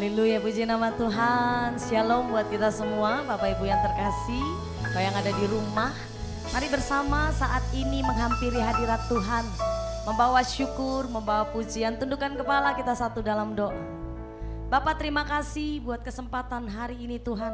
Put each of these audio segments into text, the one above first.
Haleluya, puji nama Tuhan. Shalom buat kita semua, Bapak Ibu yang terkasih, Bapak yang ada di rumah. Mari bersama saat ini menghampiri hadirat Tuhan, membawa syukur, membawa pujian. Tundukkan kepala kita satu dalam doa. Bapak, terima kasih buat kesempatan hari ini Tuhan.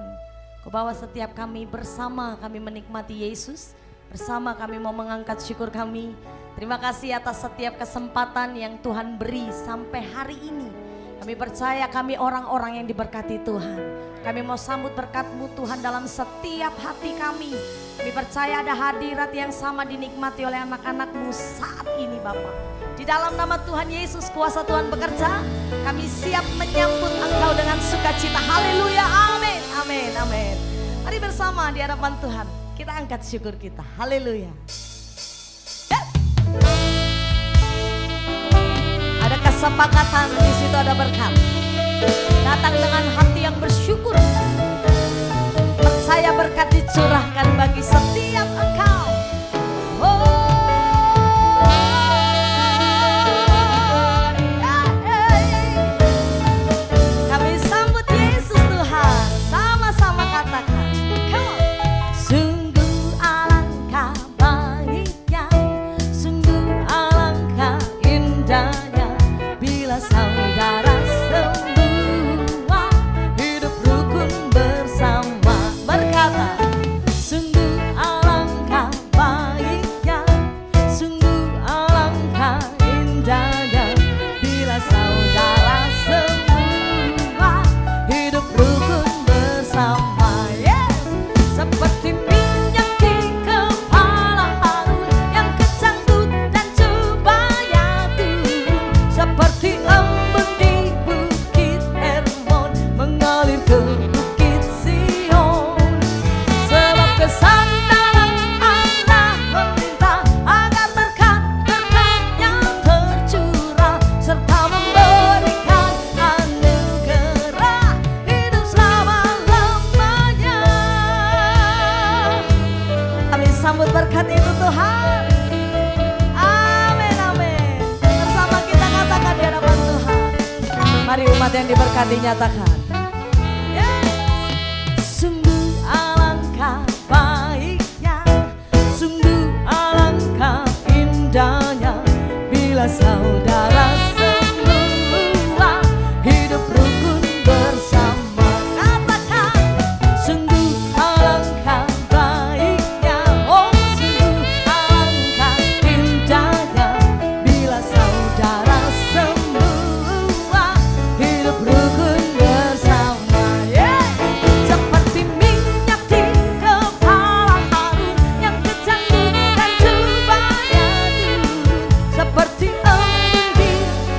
Kau bawa setiap kami bersama, kami menikmati Yesus. Bersama kami mau mengangkat syukur kami. Terima kasih atas setiap kesempatan yang Tuhan beri sampai hari ini. Kami percaya kami orang-orang yang diberkati Tuhan. Kami mau sambut berkat-Mu Tuhan dalam setiap hati kami. Kami percaya ada hadirat yang sama dinikmati oleh anak-anak-Mu saat ini Bapa. Di dalam nama Tuhan Yesus, kuasa Tuhan bekerja. Kami siap menyambut Engkau dengan sukacita. Haleluya, amin, amin, amin. Mari bersama di hadapan Tuhan, kita angkat syukur kita. Haleluya. Ada kesepakatan, di situ ada berkat. Datang dengan hati yang bersyukur. Percaya berkat dicurahkan bagi setiap engkau. Kami sambut Yesus Tuhan. Sama-sama katakan. Come on. Sungguh alangkah baiknya, sungguh alangkah indahnya bila saudara semua hidup rukun bersama. Berkata, sungguh alangkah baiknya, sungguh alangkah indahnya bila saudara semua hidup rukun bersama. Yes, seperti minyak di kepala Harun yang kecanggut dan cobanya turun, seperti embun di bukit Hermon mengalir ke bukit Sion. Sebab kesanalah Allah meminta agar berkat-berkat-Nya tercurah serta memberikan anugerah hidup selama-lamanya. Kami sambut berkat itu Tuhan. Amin, amin. Bersama kita katakan di hadapan Tuhan. Mari umat yang diberkati nyatakan. Sungguh alangkah baiknya, sungguh alangkah indahnya bila saudara semua hidup rukun bersama. Katakan, sungguh alangkah baiknya, oh sungguh alangkah indahnya bila saudara semua hidup rukun bersama. Yeah. Seperti minyak di kepala Harun yang kecanggut dan cobanya turun, seperti embun di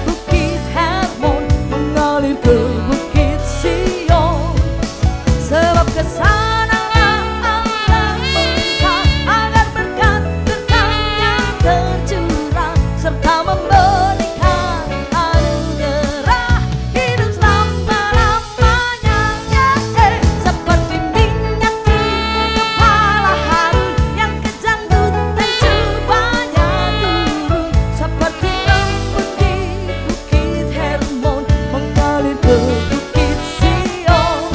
bukit Hermon mengalir ke bukit Sion. Sebab kesanalah Allah meminta agar berkat-berkat-Nya tercurah serta memberikan anugerah hidup selama-lamanya. Seperti minyak di kepala Harun yang kecanggut dan cobanya turun, seperti embun di bukit Hermon mengalir ke bukit Sion.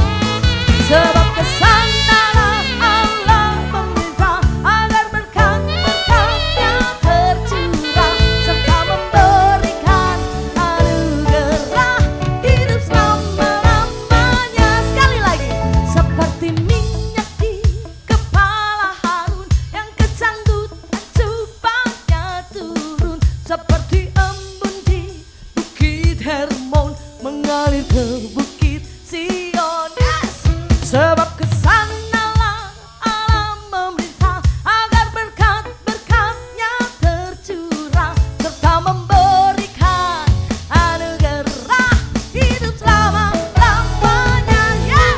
Sebab kesanalah Allah meminta agar berkat-berkat-Nya tercurah serta memberikan anugerah hidup selama-lamanya. Sekali lagi, seperti minyak di kepala Harun yang kecanggut dan cobanya turun, seperti embun di bukit Hermon mengalir ke bukit Sion. Yes. Sebab kesanalah Allah meminta agar berkat-berkat-Nya tercurah serta memberikan anugerah hidup selama-lamanya. Yeah.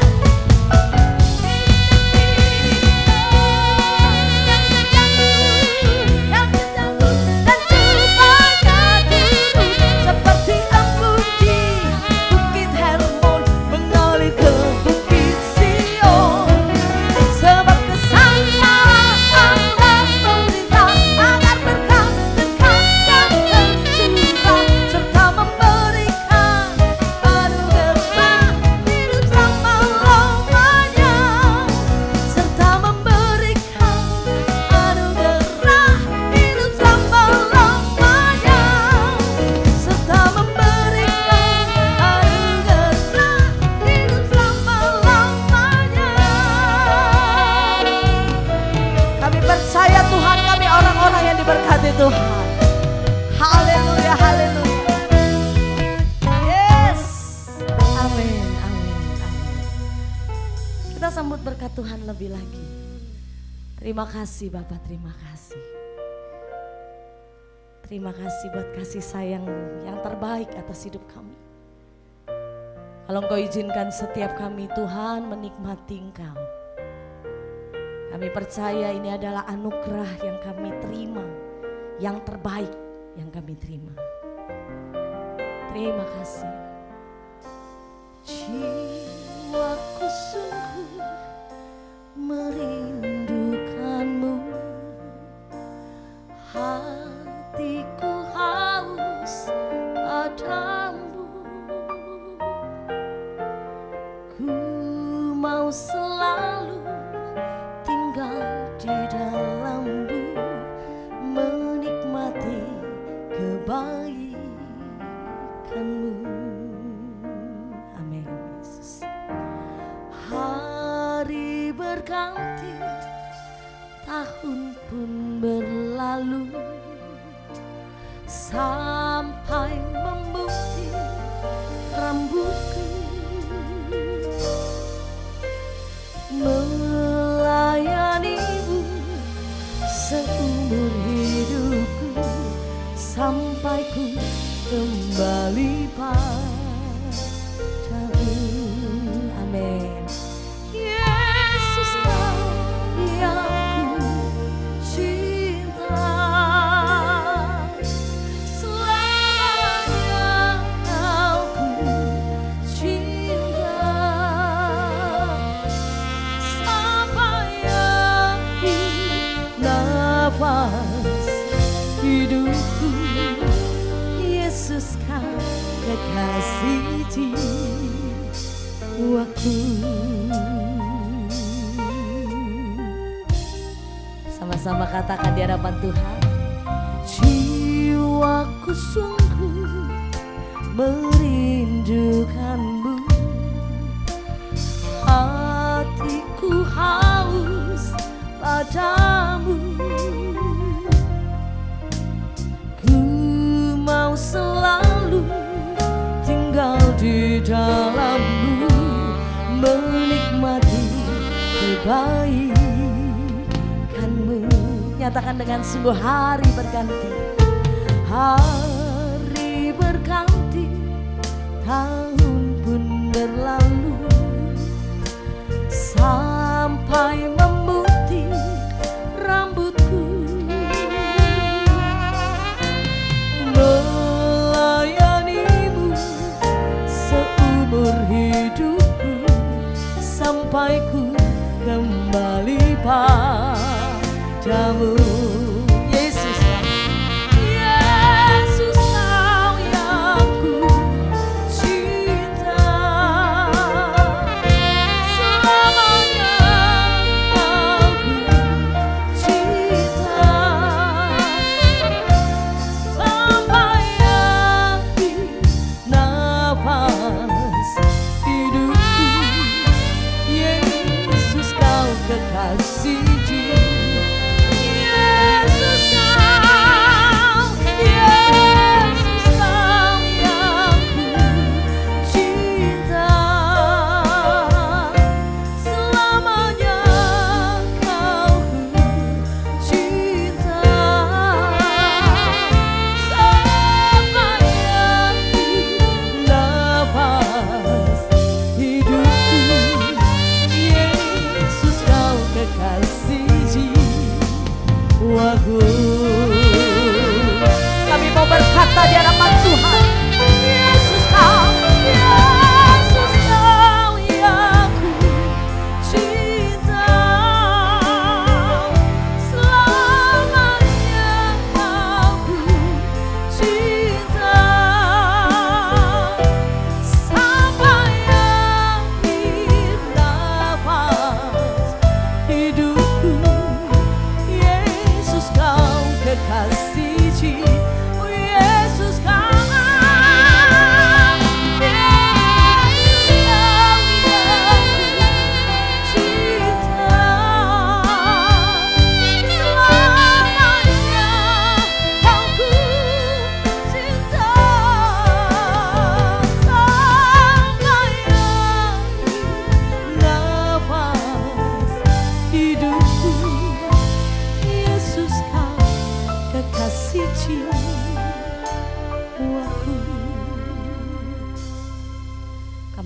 Yang kecanggut dan cobanya turun, seperti embun di bukit Hermon mengalir ke bukit Sion. diberkati Tuhan. Haleluya, haleluya. Yes. Amin, amin, amin. Kita sambut berkat Tuhan lebih lagi. Terima kasih Bapak, terima kasih. Terima kasih buat kasih sayang yang terbaik atas hidup kami. Kalau Engkau izinkan setiap kami Tuhan menikmati Engkau. Kami percaya ini adalah anugerah yang kami terima, yang terbaik yang kami terima. Terima kasih. Jiwaku sungguh merindukanmu, hatiku haus padamu. Ku mau selalu tinggal di dalammu, menikmati kebaikanmu. Amin Yesus. Hari berganti, tahun pun berlalu, sampai memutih rambutku. Melayanimu seumur hidupku, sampai ku kembali padamu. Amin. Yesus, Kau yang ku cinta, selamanya Kau ku cinta, sampai akhir nafas hidupku. Yesus, Kau kekasih jiwaku. Sama-sama katakan di hadapan Tuhan. Jiwaku sungguh merindukanmu, hatiku haus padamu. Ku mau selalu tinggal di dalammu, menikmati kebaikanmu. Nyatakan dengan sungguh, hari berganti, hari berganti, tahun pun berlalu, sampai memutih rambutku. Melayanimu seumur hidupku, sampai ku kembali padamu. Yesus, Yesus, Kau yang ku cinta, selamanya Kau ku cinta, sampai akhir nafas hidupku. Yesus, Kau kekasih jiwa. Kasih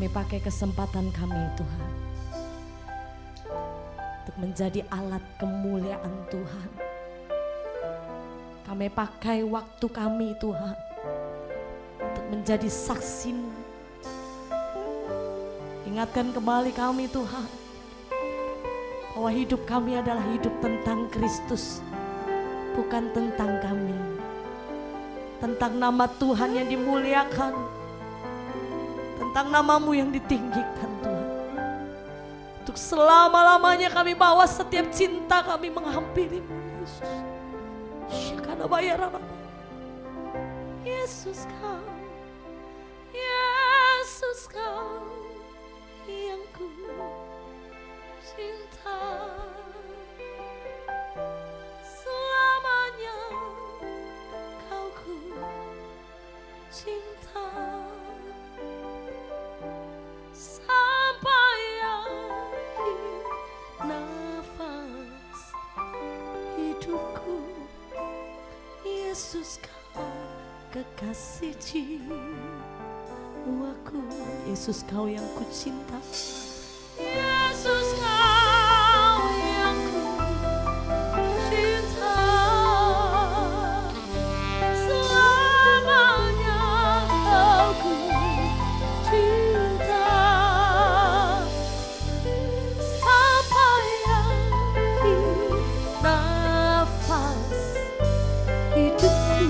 Kami pakai kesempatan kami Tuhan untuk menjadi alat kemuliaan Tuhan. Kami pakai waktu kami Tuhan untuk menjadi saksi-Mu. Ingatkan kembali kami Tuhan bahwa hidup kami adalah hidup tentang Kristus, bukan tentang kami. Tentang nama Tuhan yang dimuliakan, tentang nama-Mu yang ditinggikan Tuhan. Untuk selama-lamanya kami bawa setiap cinta kami menghampiri-Mu Yesus. Yesus Kau, Yesus Kau yang ku cinta. Selamanya Kau ku cinta. Sampai akhir nafas hidupku, Yesus Kau kekasih jiwaku. Yesus Kau yang ku cinta. Yesus Kau yang ku cinta. Selamanya Kau ku cinta. Sampai akhir nafas hidupku,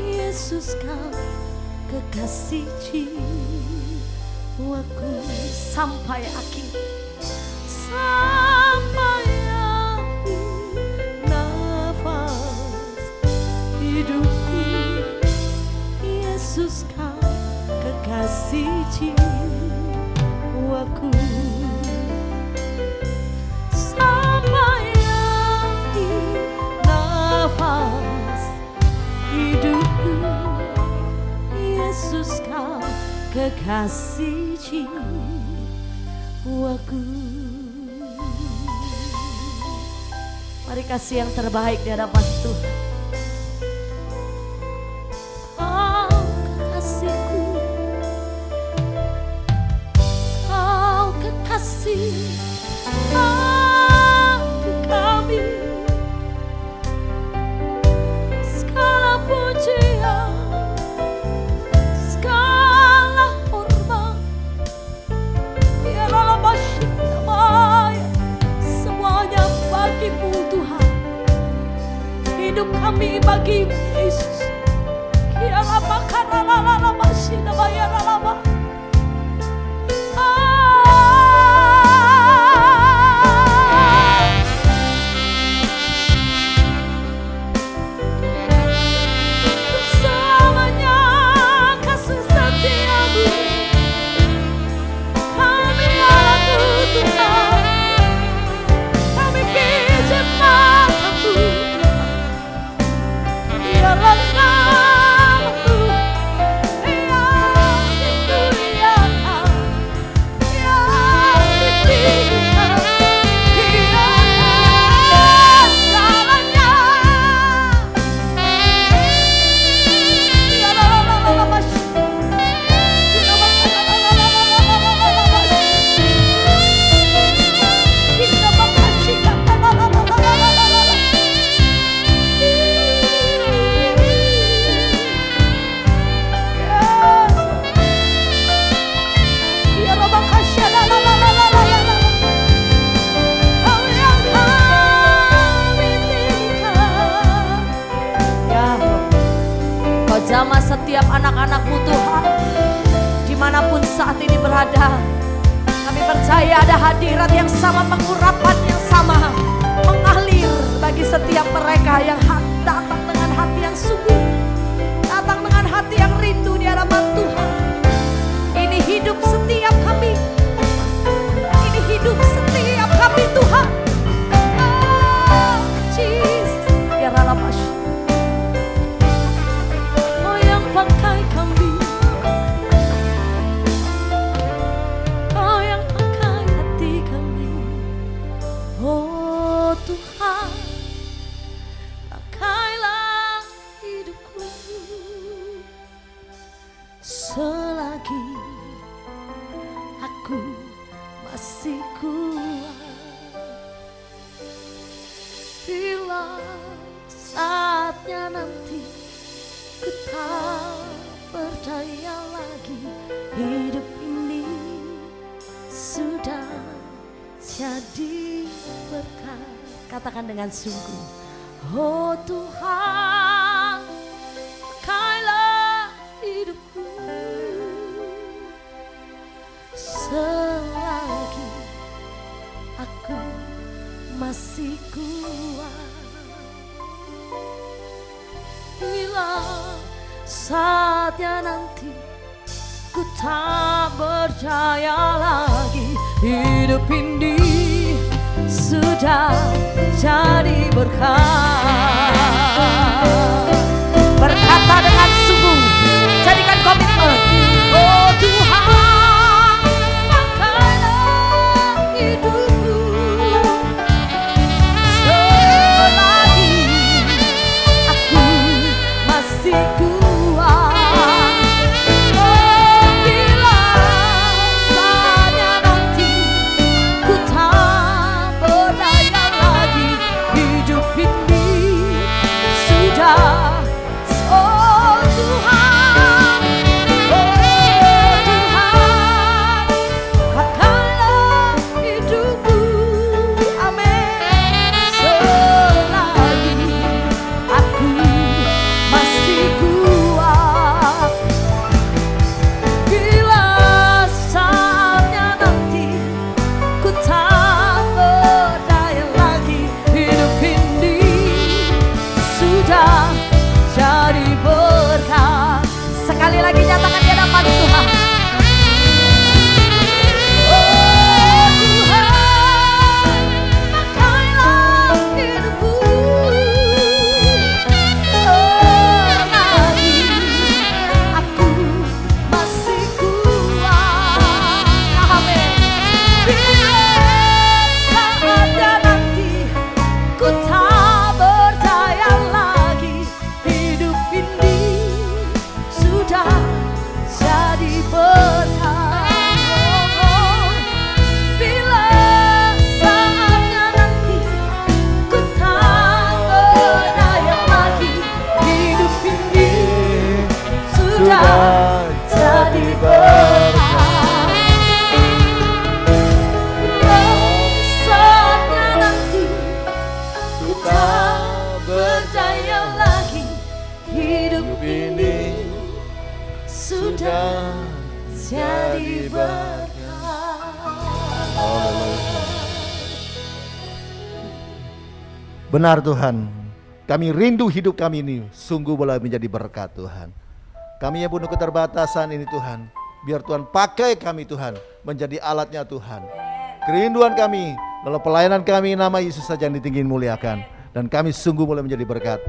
Yesus Kau kekasih jiwaku. Sampai akhir, sampai akhir nafas hidupku, Yesus Kau kekasih jiwaku. Sampai akhir nafas hidupku, Yesus Kau kekasih jiwaku. Mari kasih yang terbaik di hadapan Tuhan. Kau kekasihku, Kau kekasih hati kami. Segala pujian, semuanya bagi-Mu Tuhan. Hidup kami bagi-Mu Yesus. Selamanya kasih setia-Mu, kami alat-Mu Tuhan. Kami pinjam mata-Mu Tuhan. Biarlah nama-Mu yang dimuliakan, yang ditinggikan, biarlah segalanya. Kau jamah setiap anak-anak-Mu Tuhan, dimanapun saat ini berada. Kami percaya ada hadirat yang sama, pengurapan yang sama mengalir bagi setiap mereka yang datang dengan hati yang sungguh, datang dengan hati yang rindu di hadapan Tuhan. Ini hidup setiap kami, ini hidup setiap kami Tuhan. Jesus, ya Rabbi, Kau yang pakai kami, Kau yang pakai hati kami. Oh Tuhan, pakailah hidupku selagi masih kuat. Bila saatnya nanti ku tak berdaya lagi, hidup ini sudah jadi berkat. Katakan dengan sungguh, oh Tuhan, pakailah hidupku selagi aku masih kuat. Bila saatnya nanti ku tak berdaya lagi, hidup ini sudah jadi berkat. Berkata dengan sungguh, jadikan komitmen, oh Tuhan, pakailah hidupku selagi aku masih kuat. Oh, bila saatnya nanti ku tak berdaya lagi, hidup ini sudah. Oh Tuhan, pakailah hidupku, amin, selagi aku masih kuat. Bila saatnya nanti ku tak berdaya lagi, hidup ini sudah jadi berkat. Sekali lagi nyatakan di hadapan Tuhan, oh Tuhan, pakailah hidupku selagi aku masih kuat, amin. Bila saatnya nanti ku tak berdaya lagi, hidup ini sudah jadi berkat. Oh, bila saatnya nanti ku tak berdaya lagi, hidup ini sudah jadi berkat. Bila saatnya nanti ku tak berdaya lagi, hidup ini sudah jadi berkat. Benar Tuhan, kami rindu hidup kami ini sungguh boleh menjadi berkat Tuhan. Kami yang penuh keterbatasan ini Tuhan, biar Tuhan pakai kami Tuhan, menjadi alatnya Tuhan. Kerinduan kami, lalu pelayanan kami, nama Yesus saja yang ditinggiin muliakan. Dan kami sungguh boleh menjadi berkat.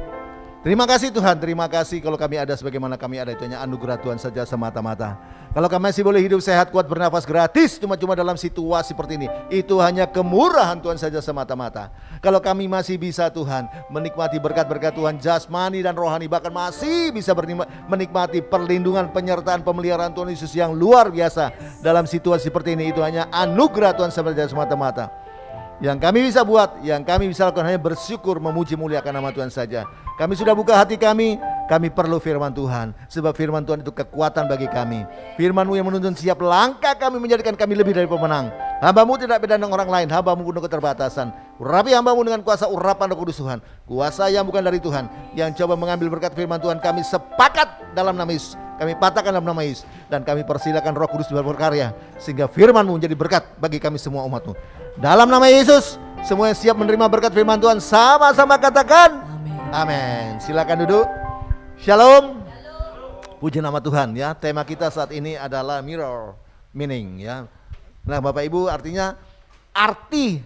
Terima kasih Tuhan, terima kasih kalau kami ada sebagaimana kami ada, itu hanya anugerah Tuhan saja semata-mata. Kalau kami masih boleh hidup sehat, kuat, bernafas gratis, cuma-cuma dalam situasi seperti ini, itu hanya kemurahan Tuhan saja semata-mata. Kalau kami masih bisa Tuhan menikmati berkat-berkat Tuhan jasmani dan rohani, bahkan masih bisa menikmati perlindungan, penyertaan, pemeliharaan Tuhan Yesus yang luar biasa dalam situasi seperti ini, itu hanya anugerah Tuhan saja semata-mata. Yang kami bisa buat, yang kami bisa lakukan hanya bersyukur, memuji, muliakan nama Tuhan saja. Kami sudah buka hati kami perlu firman Tuhan. Sebab firman Tuhan itu kekuatan bagi kami. Firman-Mu yang menuntun siap langkah kami, menjadikan kami lebih dari pemenang. Hamba-Mu tidak beda dengan orang lain, hamba-Mu penuh keterbatasan. Urapi hamba-Mu dengan kuasa urapan Roh Kudus Tuhan. Kuasa yang bukan dari Tuhan, yang coba mengambil berkat firman Tuhan, kami sepakat dalam nama Yesus. Kami patahkan dalam nama Yesus. Dan kami persilakan Roh Kudus berkarya, sehingga firman-Mu menjadi berkat bagi kami semua umat-Mu. Dalam nama Yesus, semua yang siap menerima berkat firman Tuhan sama-sama katakan amin. Silakan duduk. Shalom. Puji nama Tuhan ya. Tema kita saat ini adalah mirror meaning ya. Nah, Bapak Ibu, artinya arti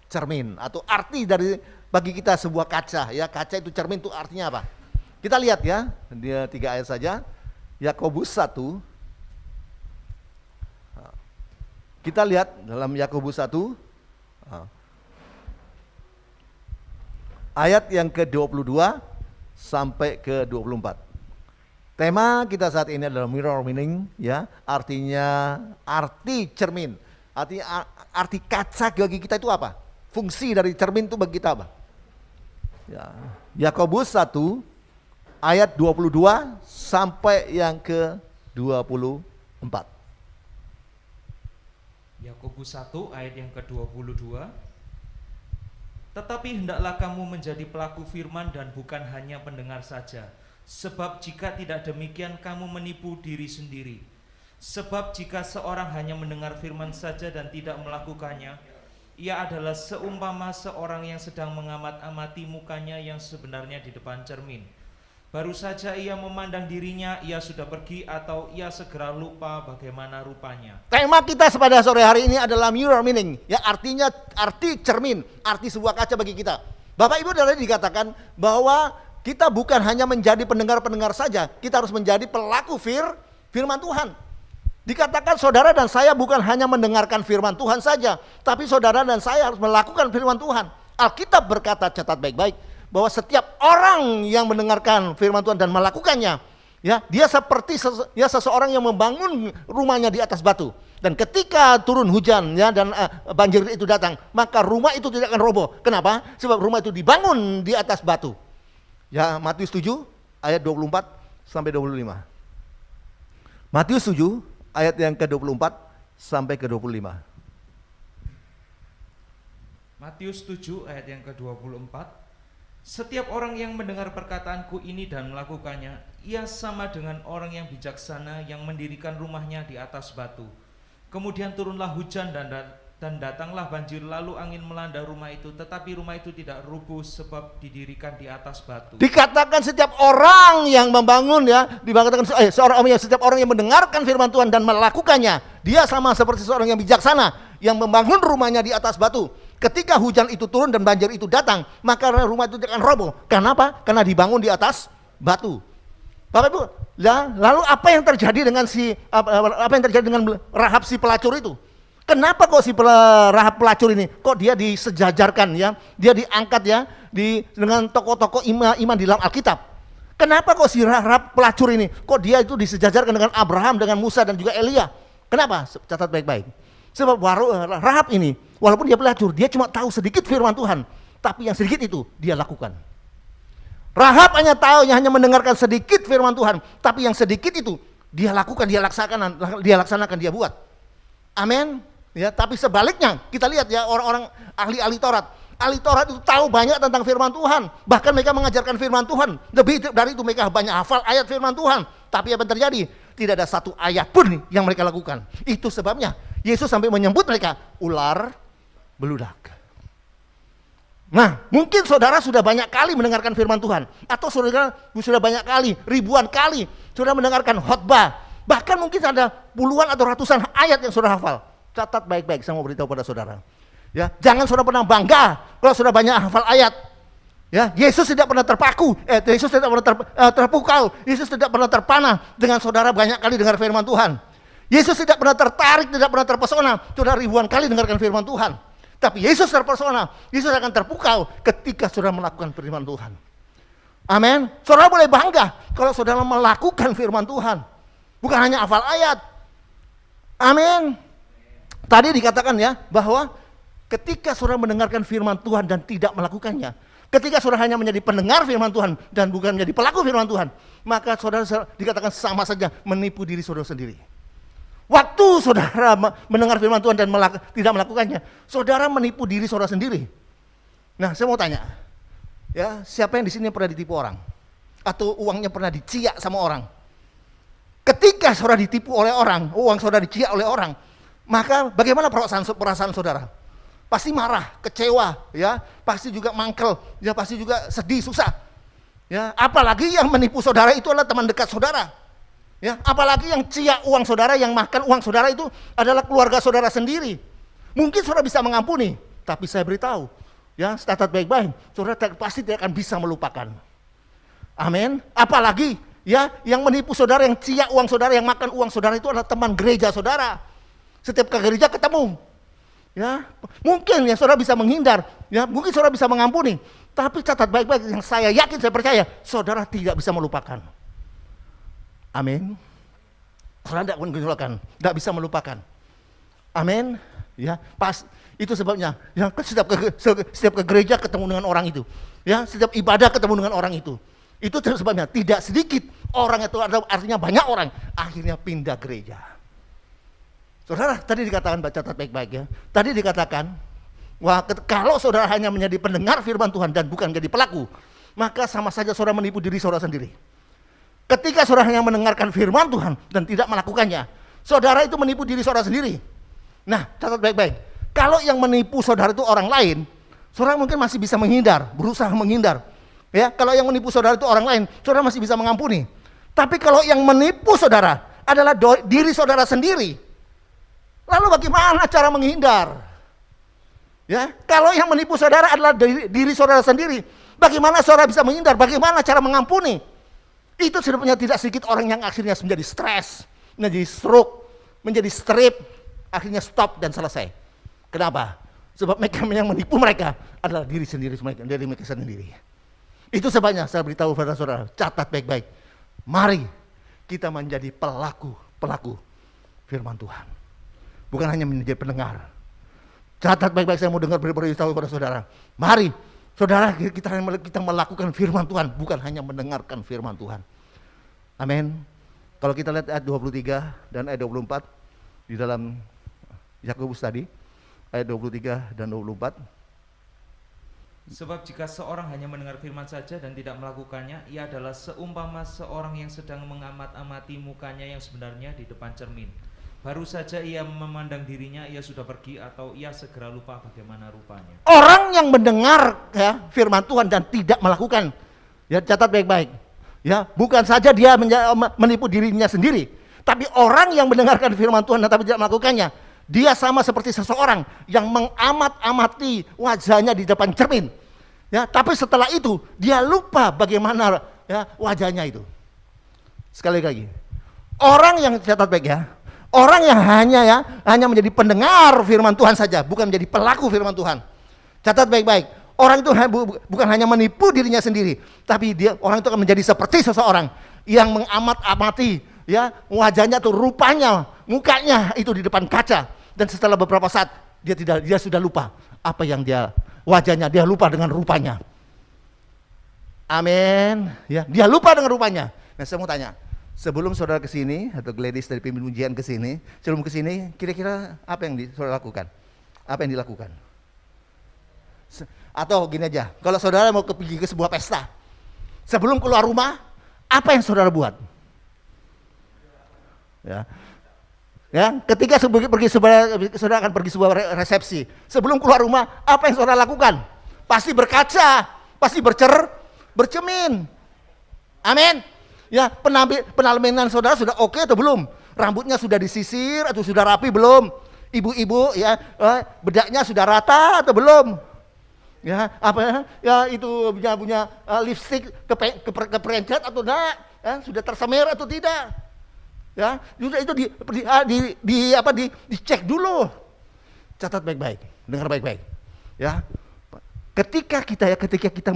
cermin atau arti dari bagi kita sebuah kaca ya. Kaca itu cermin itu artinya apa? Kita lihat ya. Dia 3 ayat saja. Yakobus 1. Kita lihat dalam Yakobus 1 ayat yang ke-22 sampai ke-24. Tema kita saat ini adalah mirror meaning ya, artinya arti cermin Arti kaca bagi kita itu apa? Fungsi dari cermin itu bagi kita apa? Ya, Yakobus 1 ayat 22 sampai yang ke 24. Yakobus 1 ayat yang ke-22. Tetapi hendaklah kamu menjadi pelaku firman dan bukan hanya pendengar saja. Sebab jika tidak demikian kamu menipu diri sendiri. Sebab jika seorang hanya mendengar firman saja dan tidak melakukannya, ia adalah seumpama seorang yang sedang mengamat-amati mukanya yang sebenarnya di depan cermin. Baru saja ia memandang dirinya, ia sudah pergi atau ia segera lupa bagaimana rupanya. Tema kita pada sore hari ini adalah mirror meaning, ya, artinya arti cermin, arti sebuah kaca bagi kita. Bapak Ibu tadi dikatakan bahwa kita bukan hanya menjadi pendengar-pendengar saja, kita harus menjadi pelaku firman Tuhan. Dikatakan saudara dan saya bukan hanya mendengarkan firman Tuhan saja, tapi saudara dan saya harus melakukan firman Tuhan. Alkitab berkata, catat baik-baik, bahwa setiap orang yang mendengarkan firman Tuhan dan melakukannya, ya, dia seperti seseorang yang membangun rumahnya di atas batu. Dan ketika turun hujan, ya, dan banjir itu datang, maka rumah itu tidak akan roboh. Kenapa? Sebab rumah itu dibangun di atas batu. Ya, Matius 7 ayat 24 sampai 25. Matius 7 ayat yang ke-24 sampai ke-25. Matius 7 ayat yang ke-24. Setiap orang yang mendengar perkataanku ini dan melakukannya, ia sama dengan orang yang bijaksana yang mendirikan rumahnya di atas batu. Kemudian turunlah hujan dan datanglah banjir, lalu angin melanda rumah itu, tetapi rumah itu tidak rubuh sebab didirikan di atas batu. Dikatakan setiap orang yang membangun, ya, setiap orang yang mendengarkan firman Tuhan dan melakukannya, dia sama seperti seorang yang bijaksana yang membangun rumahnya di atas batu. Ketika hujan itu turun dan banjir itu datang, maka rumah itu akan roboh. Kenapa? Karena dibangun di atas batu. Bapak Ibu, ya, lalu apa yang terjadi dengan Rahab si pelacur itu? Kenapa kok si Rahab pelacur ini, kok dia disejajarkan, ya, dia diangkat, ya, dengan tokoh-tokoh iman di dalam Alkitab? Kenapa kok si Rahab pelacur ini, kok dia itu disejajarkan dengan Abraham, dengan Musa dan juga Elia? Kenapa? Catat baik-baik. Sebab Rahab ini, walaupun dia pelacur, dia cuma tahu sedikit firman Tuhan, tapi yang sedikit itu dia lakukan. Rahab hanya mendengarkan sedikit firman Tuhan, tapi yang sedikit itu dia lakukan, dia laksanakan, dia buat. Amin. Ya, tapi sebaliknya kita lihat, ya, orang-orang ahli Taurat. Ahli Taurat itu tahu banyak tentang firman Tuhan, bahkan mereka mengajarkan firman Tuhan. Lebih dari itu mereka banyak hafal ayat firman Tuhan. Tapi apa yang terjadi? Tidak ada satu ayat pun yang mereka lakukan. Itu sebabnya Yesus sampai menyebut mereka ular beludak. Nah, mungkin saudara sudah banyak kali mendengarkan firman Tuhan, atau saudara sudah banyak kali, ribuan kali sudah mendengarkan khotbah. Bahkan mungkin ada puluhan atau ratusan ayat yang saudara hafal. Catat baik-baik, saya mau beritahu pada saudara. Ya, jangan saudara pernah bangga kalau sudah banyak hafal ayat. Ya, Yesus tidak pernah terpaku, Yesus tidak pernah terpukau, Yesus tidak pernah terpana dengan saudara banyak kali dengar firman Tuhan. Yesus tidak pernah tertarik, tidak pernah terpesona, sudah ribuan kali dengarkan firman Tuhan. Tapi Yesus terpesona, Yesus akan terpukau ketika saudara melakukan firman Tuhan. Amin. Saudara boleh bangga kalau saudara melakukan firman Tuhan, bukan hanya hafal ayat. Amin. Tadi dikatakan, ya, bahwa ketika saudara mendengarkan firman Tuhan dan tidak melakukannya, ketika saudara hanya menjadi pendengar firman Tuhan dan bukan menjadi pelaku firman Tuhan, maka saudara dikatakan sama saja menipu diri saudara sendiri. Waktu saudara mendengar firman Tuhan dan tidak melakukannya, saudara menipu diri saudara sendiri. Nah, saya mau tanya, ya, siapa yang di sini pernah ditipu orang? Atau uangnya pernah diciak sama orang? Ketika saudara ditipu oleh orang, uang saudara diciak oleh orang, maka bagaimana perasaan saudara? Pasti marah, kecewa, ya, pasti juga mangkel, ya, pasti juga sedih, susah. Ya, apalagi yang menipu saudara itu adalah teman dekat saudara. Ya, apalagi yang ciak uang saudara, yang makan uang saudara itu adalah keluarga saudara sendiri. Mungkin saudara bisa mengampuni, tapi saya beritahu, ya, catat baik-baik, saudara pasti tidak akan bisa melupakan. Amin. Apalagi, ya, yang menipu saudara, yang ciak uang saudara, yang makan uang saudara itu adalah teman gereja saudara. Setiap ke gereja ketemu. Ya, mungkin ya saudara bisa menghindar, ya, mungkin saudara bisa mengampuni, tapi catat baik-baik, yang saya yakin, saya percaya, saudara tidak bisa melupakan. Amin. Saudara tidak bisa melupakan. Amin. Ya, pas itu sebabnya. Ya, setiap ke gereja ketemu dengan orang itu. Ya, setiap ibadah ketemu dengan orang itu. Itu sebabnya tidak sedikit orang itu artinya banyak orang akhirnya pindah gereja. Saudara, tadi dikatakan, baca catat baik-baik ya. Tadi dikatakan, wah, kalau saudara hanya menjadi pendengar firman Tuhan dan bukan jadi pelaku, maka sama saja saudara menipu diri saudara sendiri. Ketika saudara hanya mendengarkan firman Tuhan dan tidak melakukannya, saudara itu menipu diri saudara sendiri. Nah, catat baik-baik. Kalau yang menipu saudara itu orang lain, saudara mungkin masih bisa menghindar, berusaha menghindar. Ya, kalau yang menipu saudara itu orang lain, saudara masih bisa mengampuni. Tapi kalau yang menipu saudara adalah diri saudara sendiri, lalu bagaimana cara menghindar? Ya, kalau yang menipu saudara adalah diri saudara sendiri, bagaimana saudara bisa menghindar? Bagaimana cara mengampuni? Itu sebabnya tidak sedikit orang yang akhirnya menjadi stres, menjadi stroke, menjadi strip, akhirnya stop dan selesai. Kenapa? Sebab mereka yang menipu mereka adalah diri mereka sendiri. Itu sebabnya saya beritahu pada saudara, catat baik-baik. Mari kita menjadi pelaku firman Tuhan. Bukan hanya menjadi pendengar. Catat baik-baik, saya mau beritahu pada saudara. Mari saudara kita melakukan firman Tuhan, bukan hanya mendengarkan firman Tuhan. Amin. Kalau kita lihat ayat 23 dan ayat 24 di dalam Yakobus tadi, ayat 23 dan 24. Sebab jika seorang hanya mendengar firman saja dan tidak melakukannya, ia adalah seumpama seorang yang sedang mengamat-amati mukanya yang sebenarnya di depan cermin. Baru saja ia memandang dirinya, ia sudah pergi atau ia segera lupa bagaimana rupanya. Orang yang mendengar ya firman Tuhan dan tidak melakukan, ya catat baik-baik. Ya, bukan saja dia menipu dirinya sendiri, tapi orang yang mendengarkan firman Tuhan tapi tidak melakukannya, dia sama seperti seseorang yang mengamat-amati wajahnya di depan cermin. Ya, tapi setelah itu dia lupa bagaimana ya wajahnya itu. Sekali lagi, orang yang catat baik ya, orang yang hanya menjadi pendengar firman Tuhan saja, bukan menjadi pelaku firman Tuhan. Catat baik-baik. Orang itu bukan hanya menipu dirinya sendiri, tapi orang itu akan menjadi seperti seseorang yang mengamat-amati ya wajahnya tuh, rupanya, mukanya itu di depan kaca, dan setelah beberapa saat dia sudah lupa apa yang wajahnya, dia lupa dengan rupanya. Amin. Ya, dia lupa dengan rupanya. Nah, saya mau tanya, sebelum saudara kesini atau ladies dari pimpin pujian kesini, sebelum kesini, kira-kira apa yang saudara lakukan? Apa yang dilakukan? Atau gini aja, kalau saudara mau pergi ke sebuah pesta, sebelum keluar rumah, apa yang saudara buat? Ya, ketika saudara akan pergi sebuah resepsi, sebelum keluar rumah, apa yang saudara lakukan? Pasti berkaca, pasti bercermin. Amin. Ya, penampilan saudara sudah oke atau belum? Rambutnya sudah disisir atau sudah rapi belum? Ibu-ibu ya, bedaknya sudah rata atau belum? Ya, itu punya lipstick keperencet atau enggak? Ya, sudah tersemir atau tidak? Ya, itu dicek dulu. Catat baik-baik, dengar baik-baik. Ya, ketika kita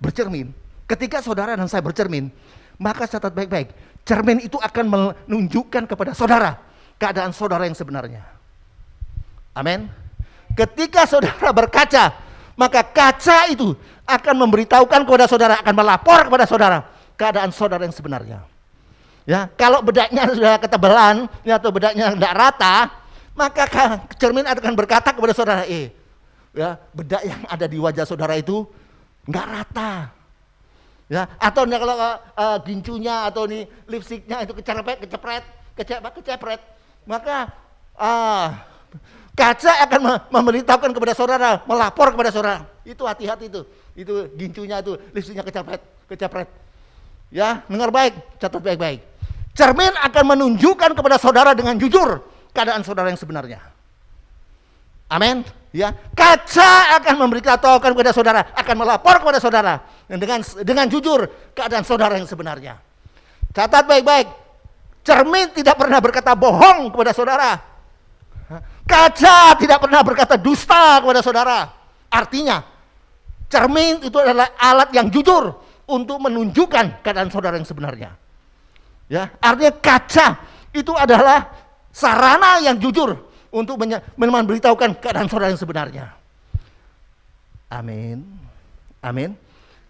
bercermin, ketika saudara dan saya bercermin, maka catat baik-baik, cermin itu akan menunjukkan kepada saudara keadaan saudara yang sebenarnya. Amin. Ketika saudara berkaca, maka kaca itu akan memberitahukan kepada saudara, akan melapor kepada saudara keadaan saudara yang sebenarnya. Ya, kalau bedaknya sudah ketebalan ya, atau bedaknya tidak rata, maka cermin akan berkata kepada saudara, ya, bedak yang ada di wajah saudara itu nggak rata. Ya, atau kalau gincunya atau nih lipstiknya itu kecepret, maka kaca akan memberitahukan kepada saudara, melapor kepada saudara. Itu hati-hati itu gincunya itu lipstiknya kecepret. Ya, dengar baik, catat baik-baik. Cermin akan menunjukkan kepada saudara dengan jujur keadaan saudara yang sebenarnya. Amin. Ya, kaca akan memberitahukan kepada saudara, akan melapor kepada saudara dengan jujur keadaan saudara yang sebenarnya. Catat baik-baik. Cermin tidak pernah berkata bohong kepada saudara. Kaca tidak pernah berkata dusta kepada saudara. Artinya, cermin itu adalah alat yang jujur untuk menunjukkan keadaan saudara yang sebenarnya. Ya, artinya kaca itu adalah sarana yang jujur untuk memberitahukan keadaan saudara yang sebenarnya. Amin. Amin.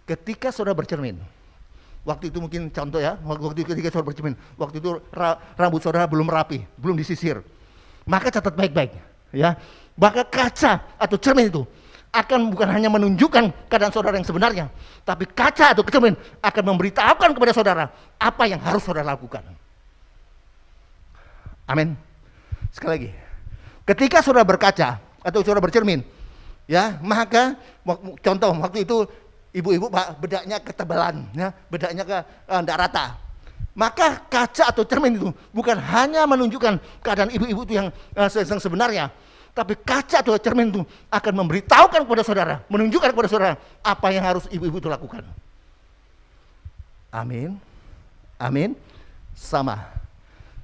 Ketika saudara bercermin, waktu itu mungkin contoh ya, waktu ketika saudara bercermin, waktu itu rambut saudara belum rapi, belum disisir, maka catat baik-baik ya. Maka kaca atau cermin itu akan bukan hanya menunjukkan keadaan saudara yang sebenarnya, tapi kaca atau cermin akan memberitahukan kepada saudara apa yang harus saudara lakukan. Amin. Sekali lagi, ketika saudara berkaca atau saudara bercermin, ya, maka contoh waktu itu ibu-ibu bedaknya ketebalan, ya, bedaknya tidak rata. Maka kaca atau cermin itu bukan hanya menunjukkan keadaan ibu-ibu itu yang sebenarnya, tapi kaca atau cermin itu akan memberitahukan kepada saudara, menunjukkan kepada saudara apa yang harus ibu-ibu itu lakukan. Amin. Amin. Sama.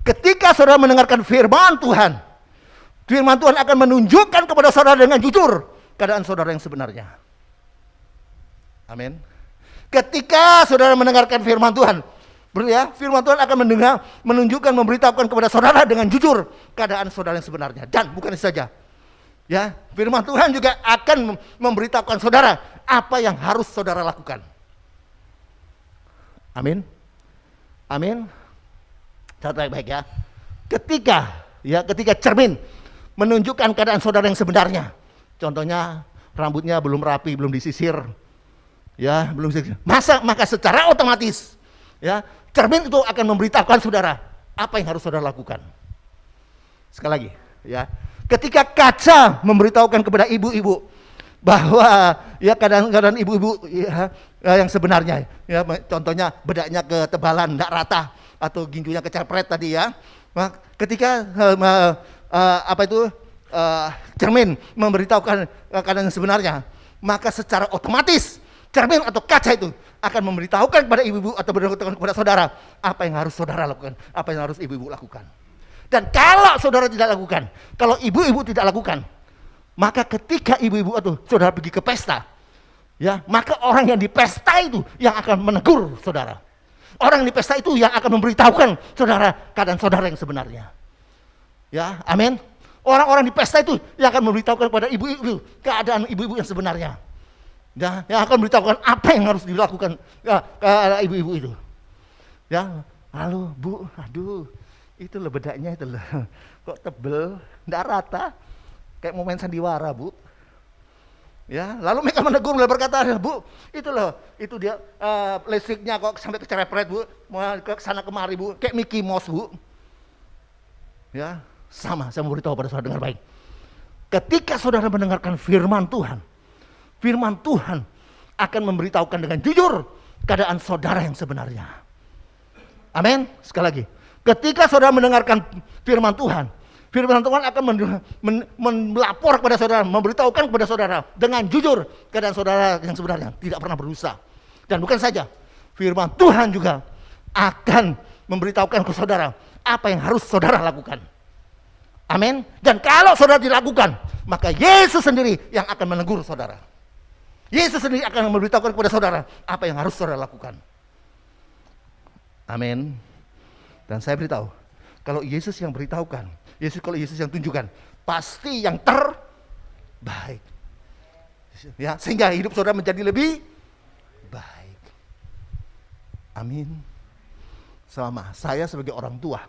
Ketika saudara mendengarkan firman Tuhan akan menunjukkan kepada saudara dengan jujur keadaan saudara yang sebenarnya. Amin. Ketika saudara mendengarkan firman Tuhan, firman Tuhan akan menunjukkan, memberitahukan kepada saudara dengan jujur keadaan saudara yang sebenarnya. Dan bukan itu saja, ya, firman Tuhan juga akan memberitahukan saudara apa yang harus saudara lakukan. Amin. Amin. Catat baik-baik ya. Ketika cermin menunjukkan keadaan saudara yang sebenarnya. Contohnya rambutnya belum rapi, belum disisir. Ya, belum disisir. Maka secara otomatis ya, cermin itu akan memberitahukan saudara apa yang harus saudara lakukan. Sekali lagi, ya. Ketika kaca memberitahukan kepada ibu-ibu bahwa ya keadaan ibu-ibu ya, yang sebenarnya, ya, contohnya bedaknya ketebalan, tidak rata, atau ginjunya kecepret tadi ya. Ketika cermin memberitahukan keadaan yang sebenarnya, maka secara otomatis cermin atau kaca itu akan memberitahukan kepada ibu-ibu atau memberitahukan kepada saudara apa yang harus saudara lakukan, apa yang harus ibu-ibu lakukan. Dan kalau saudara tidak lakukan, kalau ibu-ibu tidak lakukan, maka ketika ibu-ibu atau saudara pergi ke pesta, ya, maka orang yang di pesta itu yang akan menegur saudara. Orang di pesta itu yang akan memberitahukan saudara keadaan saudara yang sebenarnya. Ya, amin. Orang-orang di pesta itu yang akan memberitahukan kepada ibu-ibu keadaan ibu-ibu yang sebenarnya. Ya, yang akan memberitahukan apa yang harus dilakukan ke ibu-ibu itu. Ya, halo Bu, aduh, itu loh bedaknya itu loh. Kok tebel, enggak rata. Kayak mau main sandiwara, Bu. Ya, lalu mereka menegur, mereka berkata, Bu, itu loh, itu dia listriknya kok sampai kecerepret, Bu, mau ke sana kemari, Bu, kayak Mickey Mouse, Bu. Ya, sama, saya mau beritahu pada saudara dengar baik. Ketika saudara mendengarkan firman Tuhan akan memberitahukan dengan jujur keadaan saudara yang sebenarnya. Amin. Sekali lagi, ketika saudara mendengarkan firman Tuhan akan melapor kepada saudara, memberitahukan kepada saudara dengan jujur keadaan saudara yang sebenarnya, tidak pernah berusaha. Dan bukan saja, firman Tuhan juga akan memberitahukan ke saudara apa yang harus saudara lakukan. Amin. Dan kalau saudara dilakukan, maka Yesus sendiri yang akan menegur saudara. Yesus sendiri akan memberitahukan kepada saudara apa yang harus saudara lakukan. Amin. Dan saya beritahu, kalau Yesus yang beritahukan, kalau Yesus yang tunjukkan, pasti yang terbaik. Ya, sehingga hidup saudara menjadi lebih baik. Amin. Sama saya sebagai orang tua,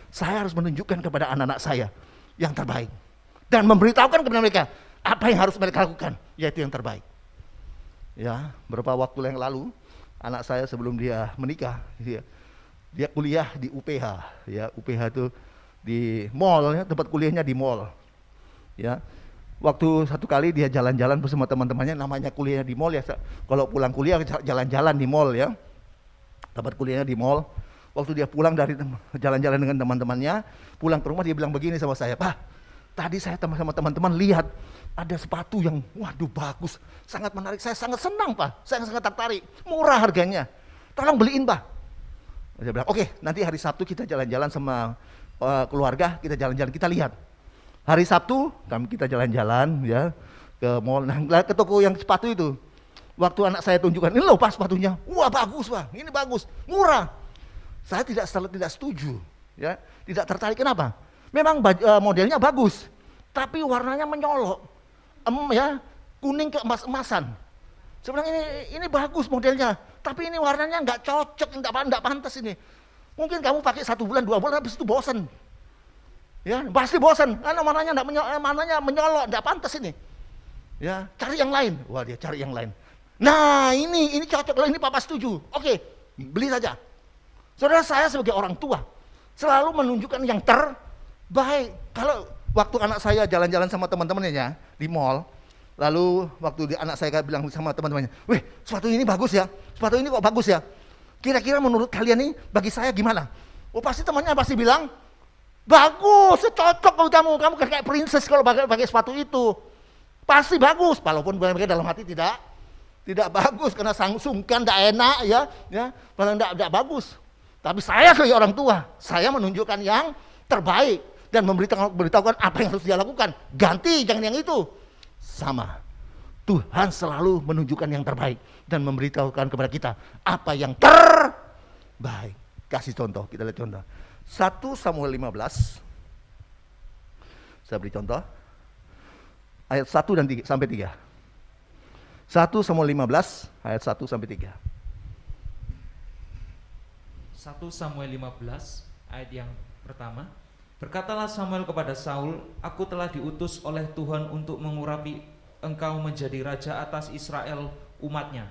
saya harus menunjukkan kepada anak-anak saya yang terbaik dan memberitahukan kepada mereka apa yang harus mereka lakukan, yaitu yang terbaik. Ya, beberapa waktu yang lalu anak saya sebelum dia menikah, dia kuliah di UPH, ya, UPH itu di mall, ya, tempat kuliahnya di mall. Ya, waktu satu kali dia jalan-jalan bersama teman-temannya, namanya kuliahnya di mall ya. Kalau pulang kuliah jalan-jalan di mall ya, tempat kuliahnya di mall. Waktu dia pulang dari jalan-jalan dengan teman-temannya, pulang ke rumah dia bilang begini sama saya, Pak, tadi saya sama teman-teman lihat ada sepatu yang, waduh bagus, sangat menarik, saya sangat senang Pak, saya sangat tertarik, murah harganya, tolong beliin Pak. Dia bilang, oke, nanti hari Sabtu kita jalan-jalan sama keluarga, kita jalan-jalan, kita lihat. Hari Sabtu kita jalan-jalan ya ke mall, ke toko yang sepatu itu. Waktu anak saya tunjukkan, ini loh Pak sepatunya, wah bagus Pak, ini bagus, murah. Saya tidak setuju, ya, tidak tertarik. Kenapa? Memang modelnya bagus, tapi warnanya menyolok, ya, kuning ke emas-emasan. Sebenarnya ini bagus modelnya, tapi ini warnanya nggak cocok, nggak pantas ini. Mungkin kamu pakai 1 bulan, 2 bulan, habis itu bosan. Ya, pasti bosan, karena warnanya menyolok, nggak pantas ini. Ya, cari yang lain. Wah, dia cari yang lain. Nah, ini cocok, ini papa setuju. Oke, beli saja. Saudara, saya sebagai orang tua selalu menunjukkan yang terbaik. Kalau waktu anak saya jalan-jalan sama teman-temannya di mall, lalu waktu anak saya bilang sama teman-temannya, "Wih, sepatu ini bagus ya, sepatu ini kok bagus ya. Kira-kira menurut kalian nih, bagi saya gimana?" Oh, pasti temannya pasti bilang, "Bagus, cocok kamu kayak princess kalau pakai sepatu itu. Pasti bagus." Walaupun mereka dalam hati tidak bagus karena sungkan, tidak enak ya, malah tidak bagus. Tapi saya sebagai orang tua, saya menunjukkan yang terbaik dan memberitahukan apa yang harus dia lakukan. Ganti, jangan yang itu. Sama. Tuhan selalu menunjukkan yang terbaik dan memberitahukan kepada kita apa yang terbaik. Kasih contoh, kita lihat contoh. 1 Samuel 15. Saya beri contoh. Ayat 1 dan 3 sampai 3. 1 Samuel 15 ayat 1 sampai 3. 1 Samuel 15 ayat yang pertama. Berkatalah Samuel kepada Saul, "Aku telah diutus oleh Tuhan untuk mengurapi engkau menjadi raja atas Israel umatnya.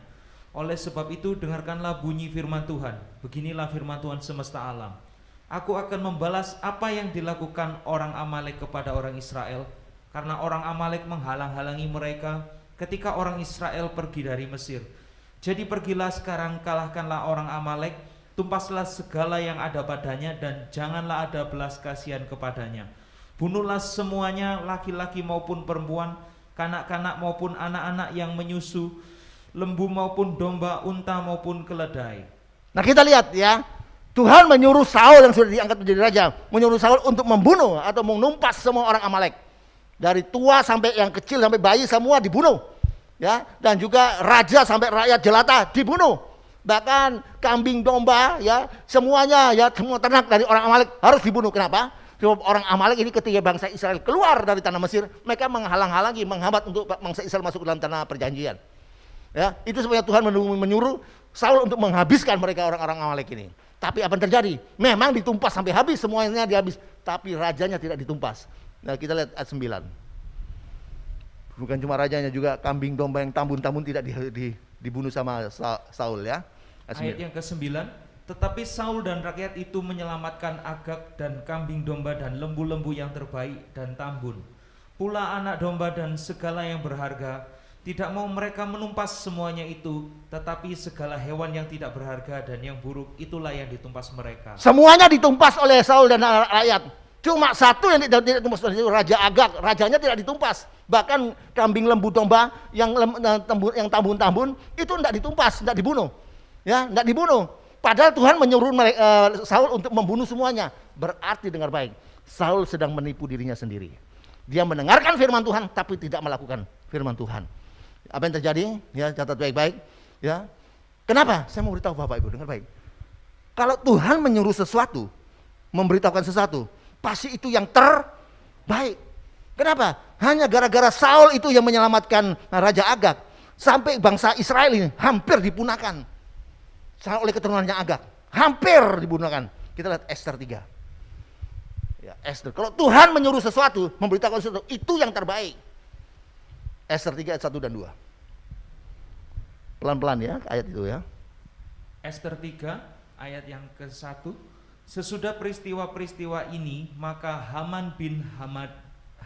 Oleh sebab itu dengarkanlah bunyi firman Tuhan. Beginilah firman Tuhan semesta alam. Aku akan membalas apa yang dilakukan orang Amalek kepada orang Israel, karena orang Amalek menghalang-halangi mereka ketika orang Israel pergi dari Mesir. Jadi pergilah sekarang, kalahkanlah orang Amalek, tumpaslah segala yang ada padanya, dan janganlah ada belas kasihan kepadanya. Bunuhlah semuanya, laki-laki maupun perempuan, kanak-kanak maupun anak-anak yang menyusu, lembu maupun domba, unta maupun keledai." Nah, kita lihat ya, Tuhan menyuruh Saul yang sudah diangkat menjadi raja, menyuruh Saul untuk membunuh atau menumpas semua orang Amalek. Dari tua sampai yang kecil sampai bayi semua dibunuh. Ya, dan juga raja sampai rakyat jelata dibunuh. Bahkan kambing domba ya, semuanya ya, semua ternak dari orang Amalek harus dibunuh. Kenapa? Sebab orang Amalek ini ketika bangsa Israel keluar dari tanah Mesir, mereka menghalang-halangi, menghambat untuk bangsa Israel masuk ke dalam tanah perjanjian. Ya, itu sebabnya Tuhan menyuruh Saul untuk menghabiskan mereka orang-orang Amalek ini. Tapi apa yang terjadi? Memang ditumpas sampai habis, semuanya dihabis, tapi rajanya tidak ditumpas. Nah, kita lihat ayat 9. Bukan cuma rajanya, juga kambing domba yang tambun-tambun tidak dibunuh sama Saul ya. Ayat yang ke-9. Tetapi Saul dan rakyat itu menyelamatkan Agag dan kambing domba dan lembu-lembu yang terbaik dan tambun, pula anak domba dan segala yang berharga. Tidak mau mereka menumpas semuanya itu, tetapi segala hewan yang tidak berharga dan yang buruk, itulah yang ditumpas mereka. Semuanya ditumpas oleh Saul dan rakyat. Cuma satu yang tidak ditumpas, itu Raja Agag. Rajanya tidak ditumpas. Bahkan kambing, lembu, domba yang tambun-tambun itu tidak ditumpas, tidak dibunuh. Ya, tidak dibunuh. Padahal Tuhan menyuruh Saul untuk membunuh semuanya. Berarti dengar baik, Saul sedang menipu dirinya sendiri. Dia mendengarkan firman Tuhan tapi tidak melakukan firman Tuhan. Apa yang terjadi? Ya, catat baik-baik. Ya, kenapa? Saya mau beritahu Bapak Ibu, dengar baik. Kalau Tuhan menyuruh sesuatu, memberitahukan sesuatu, pasti itu yang terbaik. Kenapa? Hanya gara-gara Saul itu yang menyelamatkan Raja Agag, sampai bangsa Israel ini hampir dipunahkan oleh keturunannya Agag, hampir dipunahkan. Kita lihat Esther 3. Ya, Esther. Kalau Tuhan menyuruh sesuatu, memberitahukan sesuatu, itu yang terbaik. Esther 3 ayat 1 dan 2. Pelan-pelan ya ayat itu ya. Esther 3 ayat yang ke-1. Sesudah peristiwa-peristiwa ini, maka Haman bin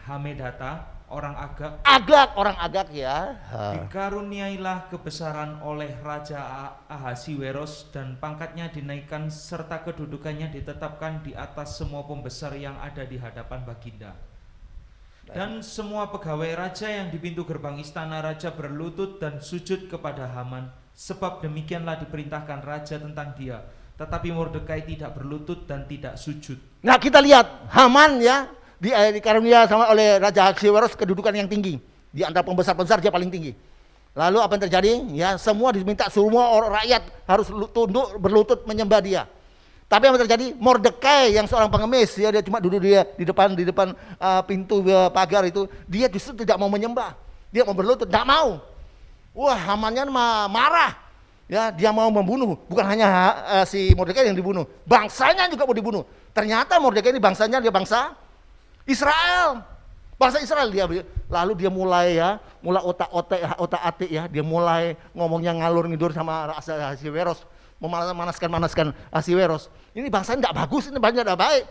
Hamedata, orang Agag ya, dikaruniailah kebesaran oleh Raja Ahasiweros, dan pangkatnya dinaikkan serta kedudukannya ditetapkan di atas semua pembesar yang ada di hadapan Baginda. Dan semua pegawai raja yang di pintu gerbang istana raja berlutut dan sujud kepada Haman, sebab demikianlah diperintahkan raja tentang dia. Tetapi Mordekai tidak berlutut dan tidak sujud. Nah, kita lihat Haman ya, dikarunia sama oleh Raja Ahasiweros kedudukan yang tinggi. Di antara pembesar-pembesar dia paling tinggi. Lalu apa yang terjadi? Ya, semua diminta, semua orang rakyat harus tunduk berlutut menyembah dia. Tapi yang terjadi, Mordekai yang seorang pengemis, ya, dia cuma duduk dia di depan pintu pagar itu, dia justru tidak mau menyembah, dia mau berlutut, tidak mau. Wah, Hamannya marah, ya, dia mau membunuh. Bukan hanya si Mordekai yang dibunuh, bangsanya juga mau dibunuh. Ternyata Mordekai ini bangsanya dia bangsa Israel, bangsa Israel. Lalu dia mulai otak-atik ya, dia mulai ngomongnya ngalur ngidur sama Ahasiweros, memanaskan Ahasiweros. Ini bangsa ini tidak bagus, ini banyak tidak baik.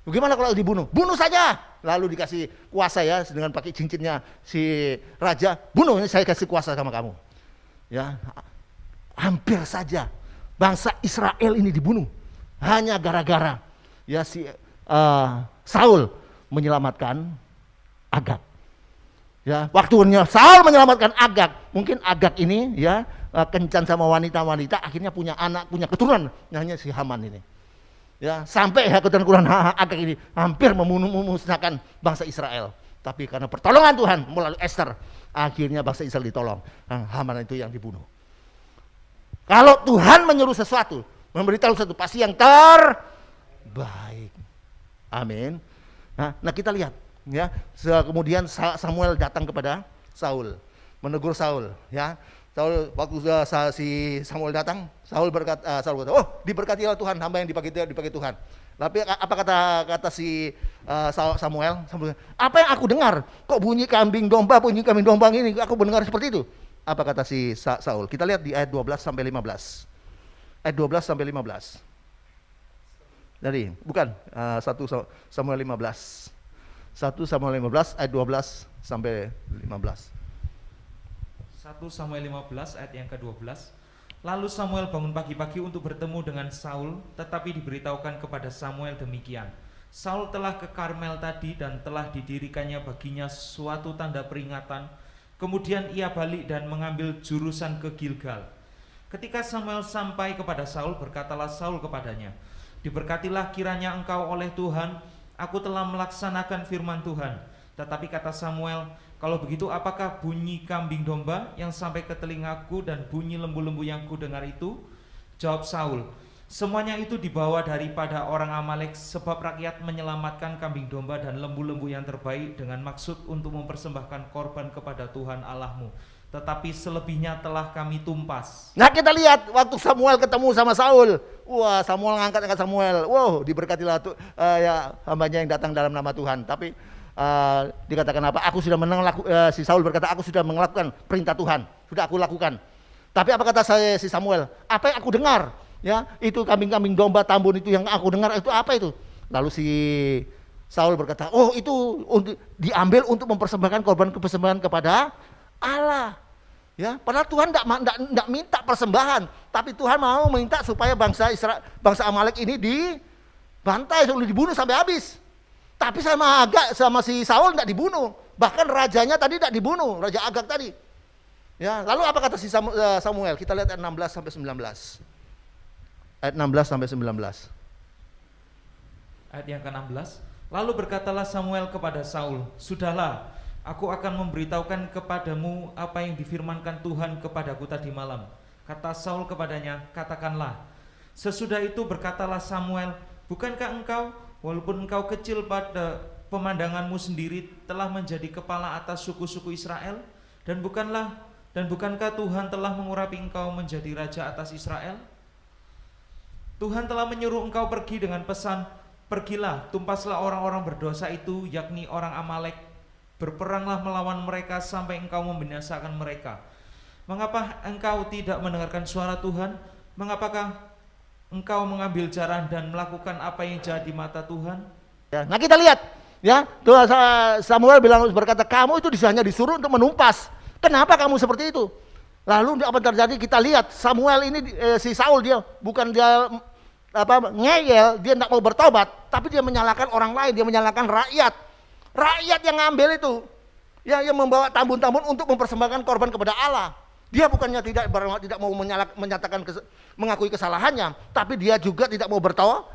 Bagaimana kalau dibunuh? Bunuh saja. Lalu dikasih kuasa ya, dengan pakai cincinnya si raja. Bunuh, ini saya kasih kuasa sama kamu. Ya, hampir saja bangsa Israel ini dibunuh hanya gara-gara ya si Saul menyelamatkan Agag. Ya, waktunya Saul menyelamatkan Agag. Mungkin Agag ini ya kencan sama wanita-wanita, akhirnya punya anak, punya keturunan, namanya si Haman ini. Ya, sampai keturunan Agag ini hampir memusnahkan bangsa Israel. Tapi karena pertolongan Tuhan melalui Esther, akhirnya bangsa Israel ditolong. Haman itu yang dibunuh. Kalau Tuhan menyuruh sesuatu, memberitahu sesuatu, pasti yang terbaik. Amin. Nah kita lihat, ya. Kemudian Samuel datang kepada Saul, menegur Saul, ya. Waktu si Samuel datang, Saul berkata, oh diberkatilah Tuhan, hamba yang dipakai Tuhan. Tapi apa kata si Samuel? Apa yang aku dengar? Kok bunyi kambing domba ini? Aku mendengar seperti itu. Apa kata si Saul? Kita lihat di ayat 12 sampai 15. Ayat 12 sampai 15. Jadi, bukan 1 Samuel 15. 1 Samuel 15 ayat 12 sampai 15. 1 Samuel 15 ayat yang ke-12. Lalu Samuel bangun pagi-pagi untuk bertemu dengan Saul, tetapi diberitahukan kepada Samuel demikian. Saul telah ke Karmel tadi dan telah didirikannya baginya suatu tanda peringatan. Kemudian ia balik dan mengambil jurusan ke Gilgal. Ketika Samuel sampai kepada Saul, berkatalah Saul kepadanya, diberkatilah kiranya engkau oleh Tuhan, aku telah melaksanakan firman Tuhan. Tetapi kata Samuel, kalau begitu apakah bunyi kambing domba yang sampai ke telingaku dan bunyi lembu-lembu yang kudengar itu? Jawab Saul, semuanya itu dibawa daripada orang Amalek, sebab rakyat menyelamatkan kambing domba dan lembu-lembu yang terbaik dengan maksud untuk mempersembahkan korban kepada Tuhan Allahmu. Tetapi selebihnya telah kami tumpas. Nah kita lihat waktu Samuel ketemu sama Saul. Wah, Samuel ngangkat Samuel. Wow, diberkatilah ya hambanya yang datang dalam nama Tuhan. Tapi dikatakan apa? Aku sudah si Saul berkata, aku sudah melakukan perintah Tuhan, sudah aku lakukan. Tapi apa kata si Samuel? Apa yang aku dengar? Ya, itu kambing-kambing domba tambun itu yang aku dengar itu apa itu? Lalu si Saul berkata, oh itu diambil untuk mempersembahkan korban persembahan kepada Allah. Ya, padahal Tuhan tidak minta persembahan, tapi Tuhan mau minta supaya bangsa Amalek ini dibantai, dibunuh sampai habis. Tapi sama si Saul tidak dibunuh, bahkan rajanya tadi tidak dibunuh, Raja Agag tadi. Ya, lalu apa kata si Samuel? Kita lihat ayat 16 sampai 19. Ayat 16 sampai 19. Ayat yang ke-16. Lalu berkatalah Samuel kepada Saul, sudahlah, aku akan memberitahukan kepadamu apa yang difirmankan Tuhan kepadaku tadi malam. Kata Saul kepadanya, katakanlah. Sesudah itu berkatalah Samuel, bukankah engkau, walaupun engkau kecil pada pemandanganmu sendiri, telah menjadi kepala atas suku-suku Israel? Dan bukankah Tuhan telah mengurapi engkau menjadi raja atas Israel? Tuhan telah menyuruh engkau pergi dengan pesan, pergilah, tumpaslah orang-orang berdosa itu, yakni orang Amalek, berperanglah melawan mereka sampai engkau membinasakan mereka. Mengapa engkau tidak mendengarkan suara Tuhan? Mengapakah engkau mengambil jalan dan melakukan apa yang jahat di mata Tuhan? Ya, nah kita lihat, ya, Samuel berkata, kamu itu hanya disuruh untuk menumpas. Kenapa kamu seperti itu? Lalu apa terjadi? Kita lihat Samuel ini si Saul dia ngeyel, dia tidak mau bertobat, tapi dia menyalahkan orang lain, dia menyalahkan rakyat. Rakyat yang ngambil itu, ya, yang membawa tambun-tambun untuk mempersembahkan korban kepada Allah. Dia bukannya tidak mau menyatakan mengakui kesalahannya, tapi dia juga tidak mau bertobat,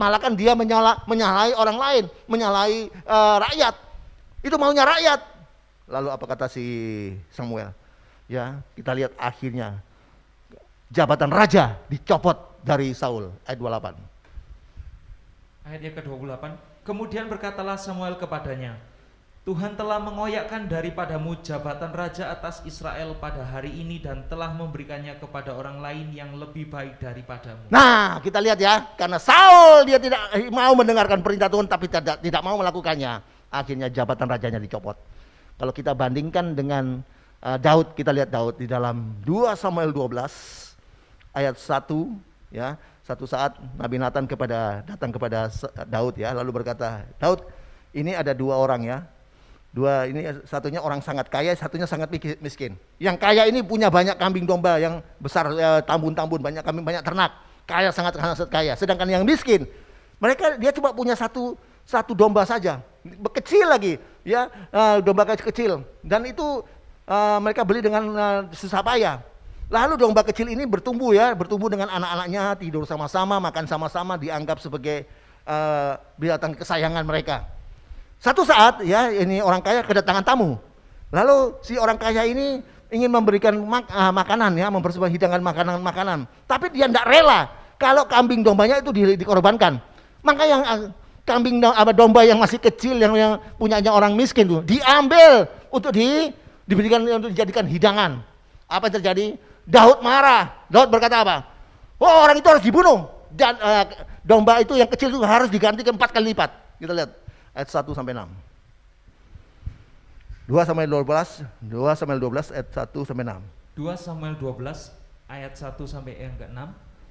malahan dia menyalahi orang lain, menyalahi rakyat. Itu maunya rakyat. Lalu apa kata si Samuel? Ya, kita lihat akhirnya jabatan raja dicopot dari Saul, ayat 28. Ayat yang ke-28. Kemudian berkatalah Samuel kepadanya, Tuhan telah mengoyakkan daripadamu jabatan raja atas Israel pada hari ini dan telah memberikannya kepada orang lain yang lebih baik daripadamu. Nah, kita lihat ya, karena Saul dia tidak mau mendengarkan perintah Tuhan tapi tidak mau melakukannya. Akhirnya jabatan rajanya dicopot. Kalau kita bandingkan dengan Daud, kita lihat Daud di dalam 2 Samuel 12 ayat 1 ya. Satu saat Nabi Nathan datang kepada Daud ya, lalu berkata, "Daud, ini ada 2 orang ya. Ini satunya orang sangat kaya, satunya sangat miskin. Yang kaya ini punya banyak kambing domba yang besar, tambun-tambun, banyak kambing, banyak ternak. Kaya, sangat kaya. Sedangkan yang miskin, dia cuma punya satu domba saja, kecil lagi, ya, domba kecil. Dan itu mereka beli dengan susah payah. Lalu domba kecil ini bertumbuh dengan anak-anaknya, tidur sama-sama, makan sama-sama, dianggap sebagai binatang kesayangan mereka. Satu saat ya, ini orang kaya kedatangan tamu. Lalu si orang kaya ini ingin memberikan makanan ya, mempersembahkan hidangan makanan. Tapi dia tidak rela kalau kambing dombanya itu dikorbankan. Maka yang kambing domba yang masih kecil yang punyanya orang miskin tuh diambil untuk diberikan, untuk dijadikan hidangan. Apa yang terjadi? Daud marah. Daud berkata apa? Oh, orang itu harus dibunuh dan domba itu yang kecil itu harus diganti 4 kali lipat. Kita lihat ayat 1 sampai 6. 2 Samuel 12 ayat 1 sampai 6. 2 Samuel 12 ayat 1 sampai yang ke-6.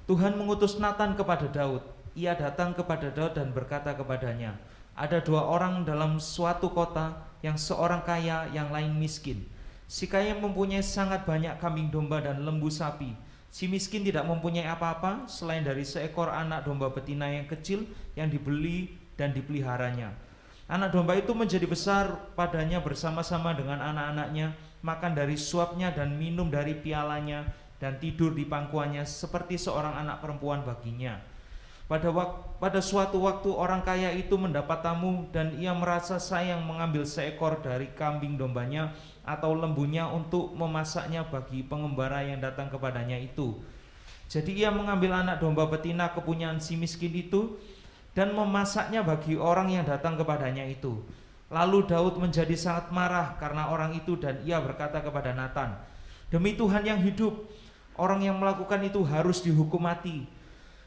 Tuhan mengutus Nathan kepada Daud. Ia datang kepada Daud dan berkata kepadanya, ada 2 orang dalam suatu kota, yang seorang kaya, yang lain miskin. Si kaya mempunyai sangat banyak kambing domba dan lembu sapi. Si miskin tidak mempunyai apa-apa selain dari seekor anak domba betina yang kecil yang dibeli dan dipeliharanya. Anak domba itu menjadi besar padanya bersama-sama dengan anak-anaknya, makan dari suapnya dan minum dari pialanya, dan tidur di pangkuannya seperti seorang anak perempuan baginya. Pada suatu waktu orang kaya itu mendapat tamu dan ia merasa sayang mengambil seekor dari kambing dombanya atau lembunya untuk memasaknya bagi pengembara yang datang kepadanya itu. Jadi ia mengambil anak domba betina kepunyaan si miskin itu dan memasaknya bagi orang yang datang kepadanya itu. Lalu Daud menjadi sangat marah karena orang itu dan ia berkata kepada Nathan, demi Tuhan yang hidup, orang yang melakukan itu harus dihukum mati.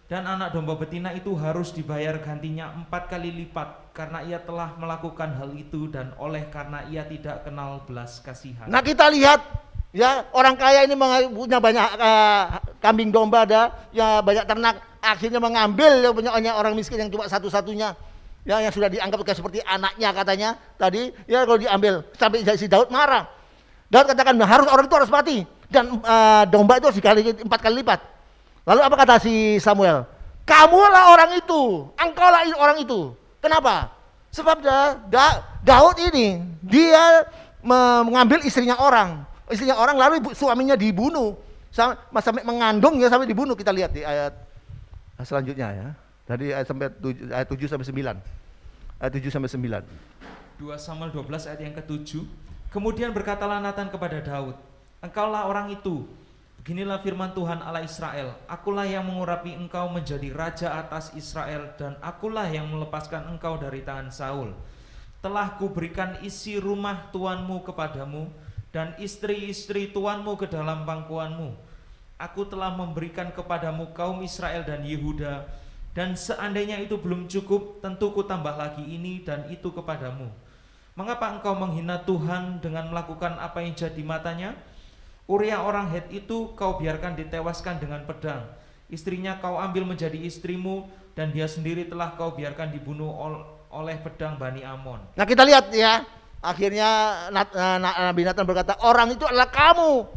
Dan anak domba betina itu harus dibayar gantinya 4 kali lipat karena ia telah melakukan hal itu dan oleh karena ia tidak kenal belas kasihan. Nah, kita lihat ya, orang kaya ini punya banyak kambing domba, ya banyak ternak, akhirnya mengambil punya orang miskin yang cuma satu-satunya ya, yang sudah dianggap seperti anaknya katanya tadi ya, kalau diambil sampai si Daud marah. Daud katakan orang itu harus mati dan domba itu harus dikali 4 kali lipat. Lalu apa kata si Samuel? Kamulah orang itu, engkaulah orang itu. Kenapa? Sebab Daud ini dia mengambil istrinya orang lalu suaminya dibunuh sampai mengandung ya, sampai dibunuh. Kita lihat di ayat selanjutnya ya. Tadi ayat 7 sampai 9. Ayat 7 sampai 9. 2 Samuel 12 ayat yang ke-7. Kemudian berkatalah Nathan kepada Daud, engkaulah orang itu. Beginilah firman Tuhan Allah Israel, akulah yang mengurapi engkau menjadi raja atas Israel dan akulah yang melepaskan engkau dari tangan Saul. Telah kuberikan isi rumah tuanmu kepadamu dan istri-istri tuanmu ke dalam pangkuanmu. Aku telah memberikan kepadamu kaum Israel dan Yehuda, dan seandainya itu belum cukup, tentu ku tambah lagi ini dan itu kepadamu. Mengapa engkau menghina Tuhan dengan melakukan apa yang jahat di matanya? Uria orang Het itu kau biarkan ditewaskan dengan pedang. Istrinya kau ambil menjadi istrimu dan dia sendiri telah kau biarkan dibunuh oleh pedang Bani Amon. Nah, kita lihat ya, akhirnya Nabi Nathan berkata, orang itu adalah kamu.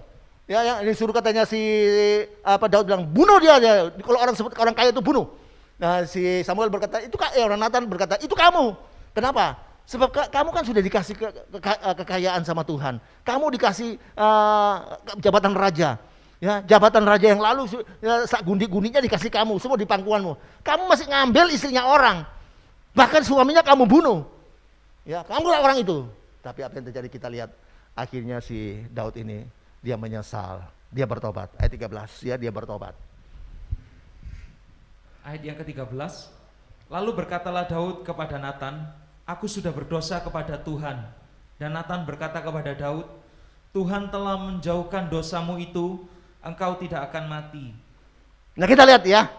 Ya, yang disuruh katanya si Daud bilang bunuh dia. Kalau orang sebut orang kaya itu bunuh. Nah, si Samuel berkata, orang Nathan berkata, itu kamu. Kenapa? Sebab kamu kan sudah dikasih kekayaan sama Tuhan. Kamu dikasih jabatan raja. Ya, jabatan raja yang lalu ya, gundi-gundinya dikasih kamu, semua di pangkuanmu. Kamu masih ngambil istrinya orang. Bahkan suaminya kamu bunuh. Ya, kamulah orang itu. Tapi apa yang terjadi kita lihat, akhirnya si Daud ini dia menyesal, dia bertobat. Ayat 13, ya, dia bertobat. Ayat yang ke-13. Lalu berkatalah Daud kepada Natan, "Aku sudah berdosa kepada Tuhan." Dan Natan berkata kepada Daud, "Tuhan telah menjauhkan dosamu itu, engkau tidak akan mati." Nah kita lihat ya,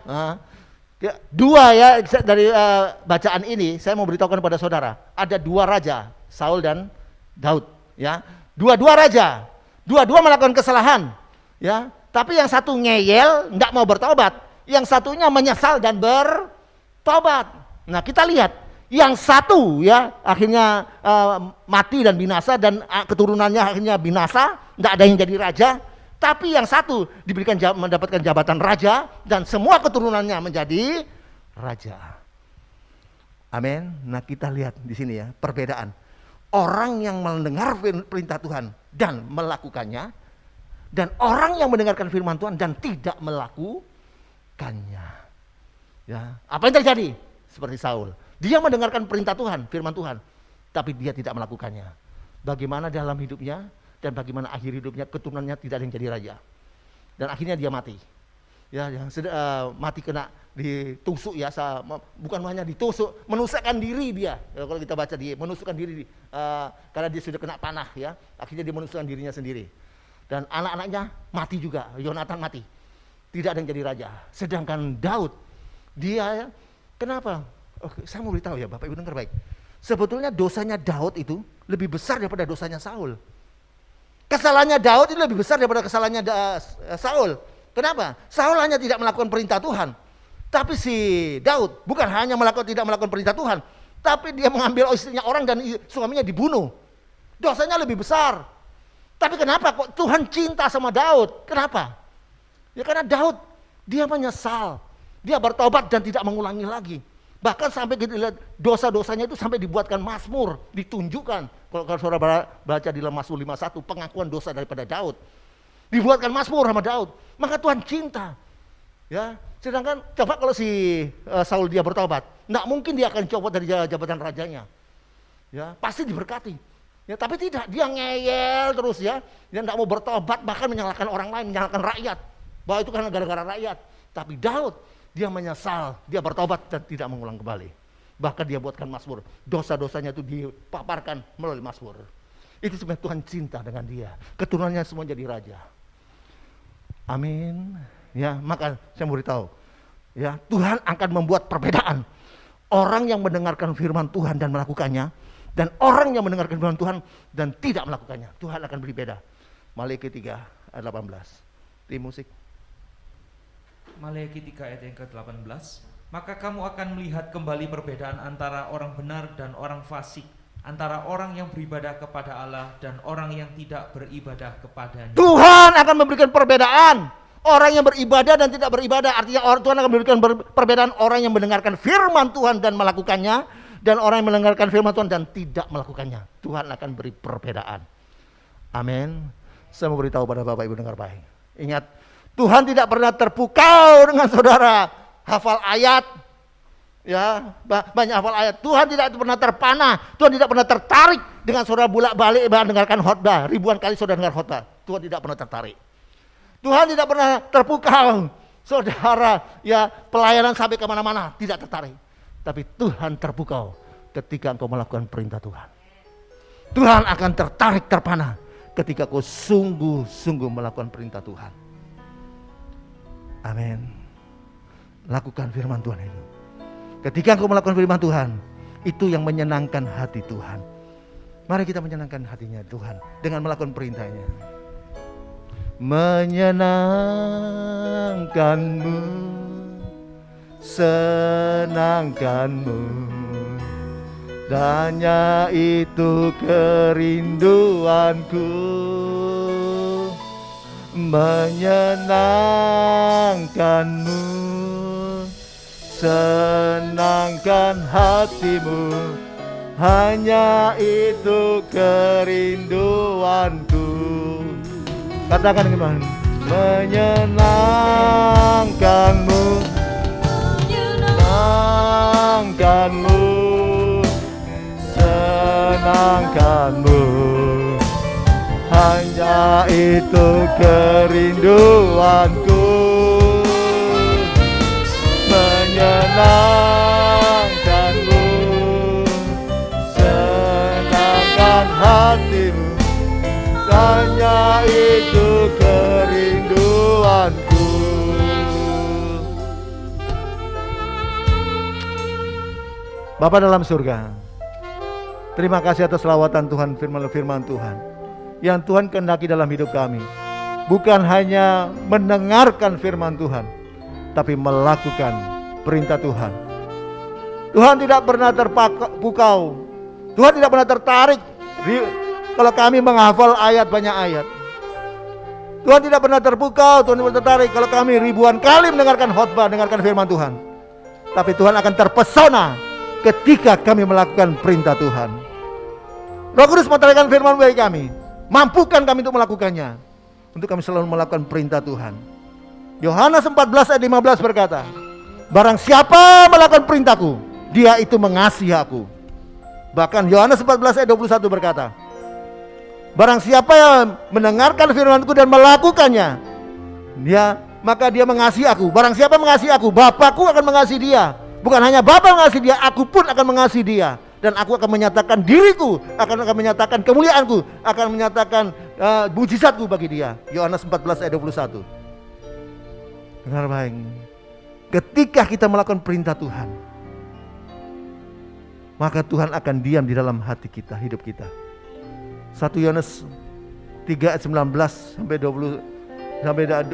dua ya dari bacaan ini saya mau beritahukan kepada saudara, ada dua raja, Saul dan Daud, ya. Dua-dua raja, dua-dua melakukan kesalahan, ya. Tapi yang satu ngeyel, nggak mau bertobat, yang satunya menyesal dan bertobat. Nah kita lihat, yang satu ya akhirnya mati dan binasa dan keturunannya akhirnya binasa, nggak ada yang jadi raja. Tapi yang satu diberikan mendapatkan jabatan raja dan semua keturunannya menjadi raja. Amin. Nah kita lihat di sini ya perbedaan. Orang yang mendengar perintah Tuhan dan melakukannya, dan orang yang mendengarkan firman Tuhan dan tidak melakukannya. Ya, apa yang terjadi? Seperti Saul. Dia mendengarkan perintah Tuhan, firman Tuhan, tapi dia tidak melakukannya. Bagaimana dalam hidupnya? Dan bagaimana akhir hidupnya, keturunannya tidak ada yang jadi raja. Dan akhirnya dia mati. Ya, mati kena ditusuk ya, bukan hanya ditusuk, menusukkan diri dia. Ya, kalau kita baca dia menusukkan diri karena dia sudah kena panah ya. Akhirnya dia menusukkan dirinya sendiri. Dan anak-anaknya mati juga, Yonatan mati. Tidak ada yang jadi raja. Sedangkan Daud, dia kenapa? Oke, saya mau beritahu ya Bapak Ibu dengar baik. Sebetulnya dosanya Daud itu lebih besar daripada dosanya Saul. Kesalahannya Daud itu lebih besar daripada kesalahannya Saul. Kenapa? Saul hanya tidak melakukan perintah Tuhan. Tapi si Daud bukan hanya tidak melakukan perintah Tuhan, tapi dia mengambil istrinya orang dan suaminya dibunuh. Dosanya lebih besar. Tapi kenapa kok Tuhan cinta sama Daud? Kenapa? Ya karena Daud dia menyesal. Dia bertobat dan tidak mengulangi lagi. Bahkan sampai kita lihat dosa-dosanya itu sampai dibuatkan mazmur, ditunjukkan. Kalau saudara baca di dalam Mazmur 51, pengakuan dosa daripada Daud. Dibuatkan mazmur sama Daud. Maka Tuhan cinta. Ya, sedangkan coba kalau si Saul dia bertobat, enggak mungkin dia akan copot dari jabatan rajanya. Ya, pasti diberkati. Ya, tapi tidak, dia ngeyel terus ya. Dia enggak mau bertobat, bahkan menyalahkan orang lain, menyalahkan rakyat. Bahwa itu karena gara-gara rakyat. Tapi Daud dia menyesal, dia bertobat dan tidak mengulang kembali. Bahkan dia buatkan mazmur, dosa-dosanya itu dipaparkan melalui mazmur. Itu sebenarnya Tuhan cinta dengan dia. Keturunannya semua jadi raja. Amin. Ya, maka saya mau beritahu, ya Tuhan akan membuat perbedaan. Orang yang mendengarkan firman Tuhan dan melakukannya, dan orang yang mendengarkan firman Tuhan dan tidak melakukannya, Tuhan akan beri beda. Maliaki 3 ayat 18. Tim musik. Maliaki 3 ayat yang ke-18. Maka kamu akan melihat kembali perbedaan antara orang benar dan orang fasik, antara orang yang beribadah kepada Allah dan orang yang tidak beribadah kepadanya. Tuhan akan memberikan perbedaan. Orang yang beribadah dan tidak beribadah, artinya Tuhan akan memberikan perbedaan orang yang mendengarkan firman Tuhan dan melakukannya, dan orang yang mendengarkan firman Tuhan dan tidak melakukannya. Tuhan akan beri perbedaan. Amin. Saya mau beritahu pada Bapak Ibu dengar baik. Ingat, Tuhan tidak pernah terpukau dengan saudara hafal ayat, ya banyak hafal ayat. Tuhan tidak pernah terpana, Tuhan tidak pernah tertarik dengan saudara bolak-balik mendengarkan khotbah. Ribuan kali saudara dengar khotbah, Tuhan tidak pernah tertarik. Tuhan tidak pernah terpukau saudara ya pelayanan sampai kemana-mana, tidak tertarik. Tapi Tuhan terpukau ketika engkau melakukan perintah Tuhan. Tuhan akan tertarik, terpana ketika kau sungguh-sungguh melakukan perintah Tuhan. Amin. Lakukan firman Tuhan itu. Ketika engkau melakukan firman Tuhan, itu yang menyenangkan hati Tuhan. Mari kita menyenangkan hatinya Tuhan dengan melakukan perintahnya. Menyenangkanmu, senangkanmu, hanya itu kerinduanku. Menyenangkanmu, senangkan hatimu, hanya itu kerinduanku. Katakan gimana? Menyenangkanmu, menyenangkanmu, senangkanmu, hanya itu kerinduanku. Menyenangkanmu, hatimu, hanya itu kerinduanku. Bapa dalam surga, terima kasih atas lawatan Tuhan, firman Tuhan yang Tuhan kehendaki dalam hidup kami. Bukan hanya mendengarkan firman Tuhan, tapi melakukan perintah Tuhan. Tuhan tidak pernah terpukau, Tuhan tidak pernah tertarik kalau kami menghafal banyak ayat. Tuhan tidak pernah terpukau, Tuhan tidak pernah tertarik kalau kami ribuan kali mendengarkan khotbah, mendengarkan firman Tuhan. Tapi Tuhan akan terpesona ketika kami melakukan perintah Tuhan. Roh Kudus menyatakan firman bagi kami, mampukan kami untuk melakukannya, untuk kami selalu melakukan perintah Tuhan. Yohanes 14 ayat 15 berkata, barang siapa melakukan perintahku, dia itu mengasihi aku. Bahkan Yohanes 14 ayat 21 berkata, barang siapa yang mendengarkan firman-Ku dan melakukannya, maka dia mengasihi aku. Barang siapa mengasihi aku, Bapa-Ku akan mengasihi dia. Bukan hanya Bapa mengasihi dia, aku pun akan mengasihi dia. Dan aku akan menyatakan diriku, akan menyatakan kemuliaanku, akan menyatakan mujizatku bagi dia. Yohanes 14 ayat 21. Dengar baik. Ketika kita melakukan perintah Tuhan, maka Tuhan akan diam di dalam hati kita, hidup kita. 1 Yohanes 3 ayat 19 sampai 20, sampai 1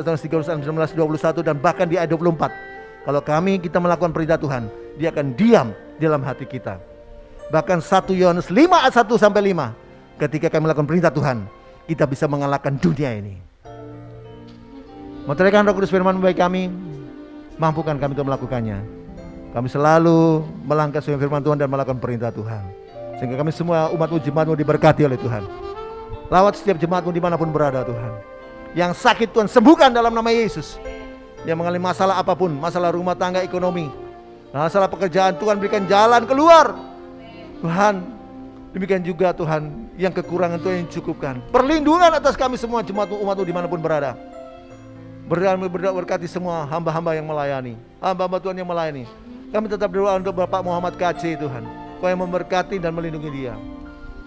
Yohanes 3 ayat 19, 21 dan bahkan di ayat 24. Kalau kita melakukan perintah Tuhan, dia akan diam di dalam hati kita. Bahkan 1 Yohanes 5 ayat 1 sampai 5. Ketika kami melakukan perintah Tuhan, kita bisa mengalahkan dunia ini. Meteraikan Roh Kudus firman bagi kami, mampukan kami untuk melakukannya. Kami selalu melangkah sesuai firman Tuhan dan melakukan perintah Tuhan. Sehingga kami semua umat-Mu, jemaat-Mu diberkati oleh Tuhan. Lawat setiap jemaat-Mu dimanapun berada Tuhan. Yang sakit Tuhan sembuhkan dalam nama Yesus. Yang mengalami masalah apapun, masalah rumah tangga, ekonomi, masalah pekerjaan, Tuhan berikan jalan keluar. Tuhan, demikian juga Tuhan, yang kekurangan Tuhan yang cukupkan. Perlindungan atas kami semua, jemaat-Mu, umat-Mu dimanapun berada. Berkati semua hamba-hamba yang melayani, hamba-hamba Tuhan yang melayani. Kami tetap berdoa untuk Bapak Muhammad KC Tuhan, Kau yang memberkati dan melindungi dia.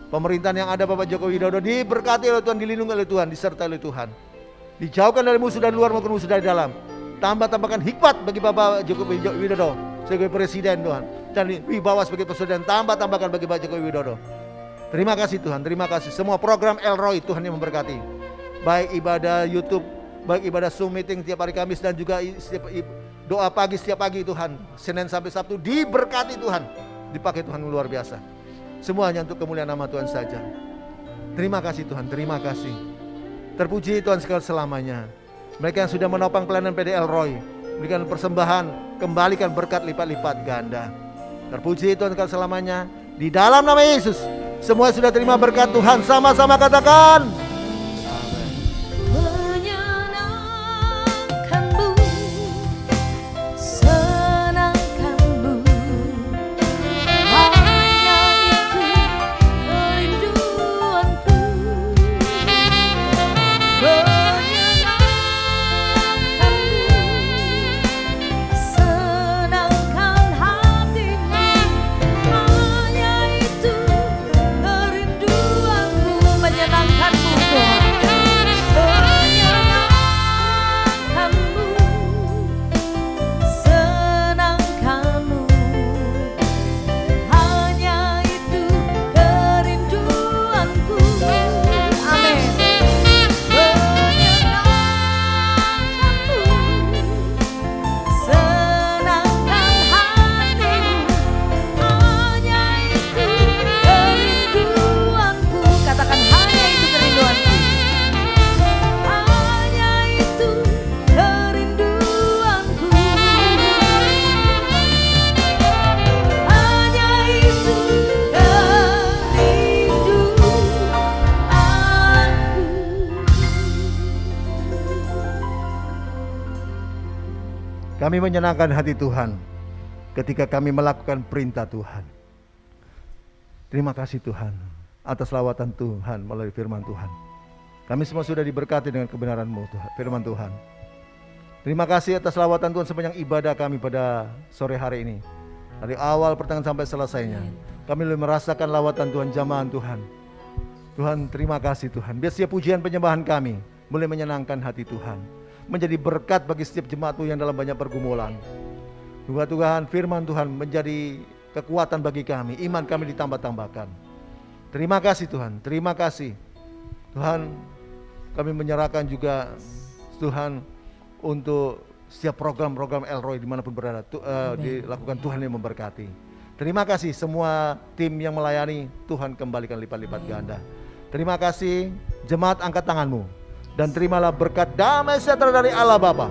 Pemerintahan yang ada Bapak Joko Widodo diberkati oleh Tuhan, dilindungi oleh Tuhan, disertai oleh Tuhan. Dijauhkan dari musuh dari luar maupun musuh dari dalam. Tambahkan hikmat bagi Bapak Joko Widodo sebagai presiden Tuhan, dan wibawa sebagai presiden. Tambahkan bagi Bapak Joko Widodo. Terima kasih Tuhan, terima kasih. Semua program Elroy Tuhan yang memberkati. Baik ibadah YouTube, baik ibadah Zoom meeting tiap hari Kamis, dan juga doa pagi setiap pagi Tuhan, Senin sampai Sabtu diberkati Tuhan. Dipakai Tuhan luar biasa. Semuanya untuk kemuliaan nama Tuhan saja. Terima kasih Tuhan, terima kasih. Terpuji Tuhan sekali selamanya. Mereka yang sudah menopang pelayanan PDL Roy, berikan persembahan, kembalikan berkat lipat-lipat ganda. Terpuji Tuhan sekali selamanya. Di dalam nama Yesus, semua sudah terima berkat Tuhan. Sama-sama katakan. Kami menyenangkan hati Tuhan ketika kami melakukan perintah Tuhan. Terima kasih Tuhan atas lawatan Tuhan melalui firman Tuhan. Kami semua sudah diberkati dengan kebenaran-Mu Tuhan, firman Tuhan. Terima kasih atas lawatan Tuhan sepanjang ibadah kami pada sore hari ini. Dari awal pertengahan sampai selesainya. Kami boleh merasakan lawatan Tuhan, jamahan Tuhan. Tuhan, terima kasih Tuhan. Biar setiap pujian penyembahan kami boleh menyenangkan hati Tuhan, menjadi berkat bagi setiap jemaat Tuhan yang dalam banyak pergumulan. Tuhan, firman Tuhan menjadi kekuatan bagi kami, iman kami ditambah-tambahkan. Terima kasih Tuhan, terima kasih Tuhan. Kami menyerahkan juga Tuhan untuk setiap program-program Elroy dimanapun berada, dilakukan Tuhan yang memberkati. Terima kasih semua tim yang melayani, Tuhan kembalikan lipat-lipat ganda. Terima kasih, jemaat angkat tanganmu dan terimalah berkat damai sejahtera dari Allah Bapa.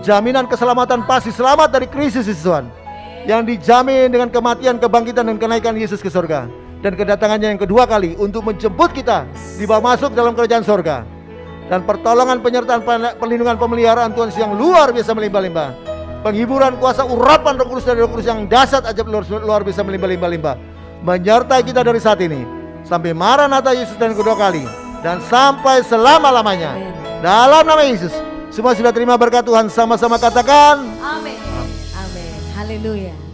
Jaminan keselamatan pasti selamat dari krisis Tuhan, yang dijamin dengan kematian, kebangkitan dan kenaikan Yesus ke surga, dan kedatangannya yang kedua kali untuk menjemput kita dibawa masuk dalam kerajaan surga, dan pertolongan, penyertaan, perlindungan, pemeliharaan Tuhan yang luar biasa melimpah-limpah, penghiburan, kuasa, urapan Roh Kudus dari Roh Kudus yang dahsyat ajaib luar biasa melimpah-limpah menyertai kita dari saat ini sampai Maranatha Yesus dan kedua kali, dan sampai selama-lamanya. Dalam nama Yesus, semua sudah terima berkat Tuhan, sama-sama katakan Amin. Amin. Haleluya.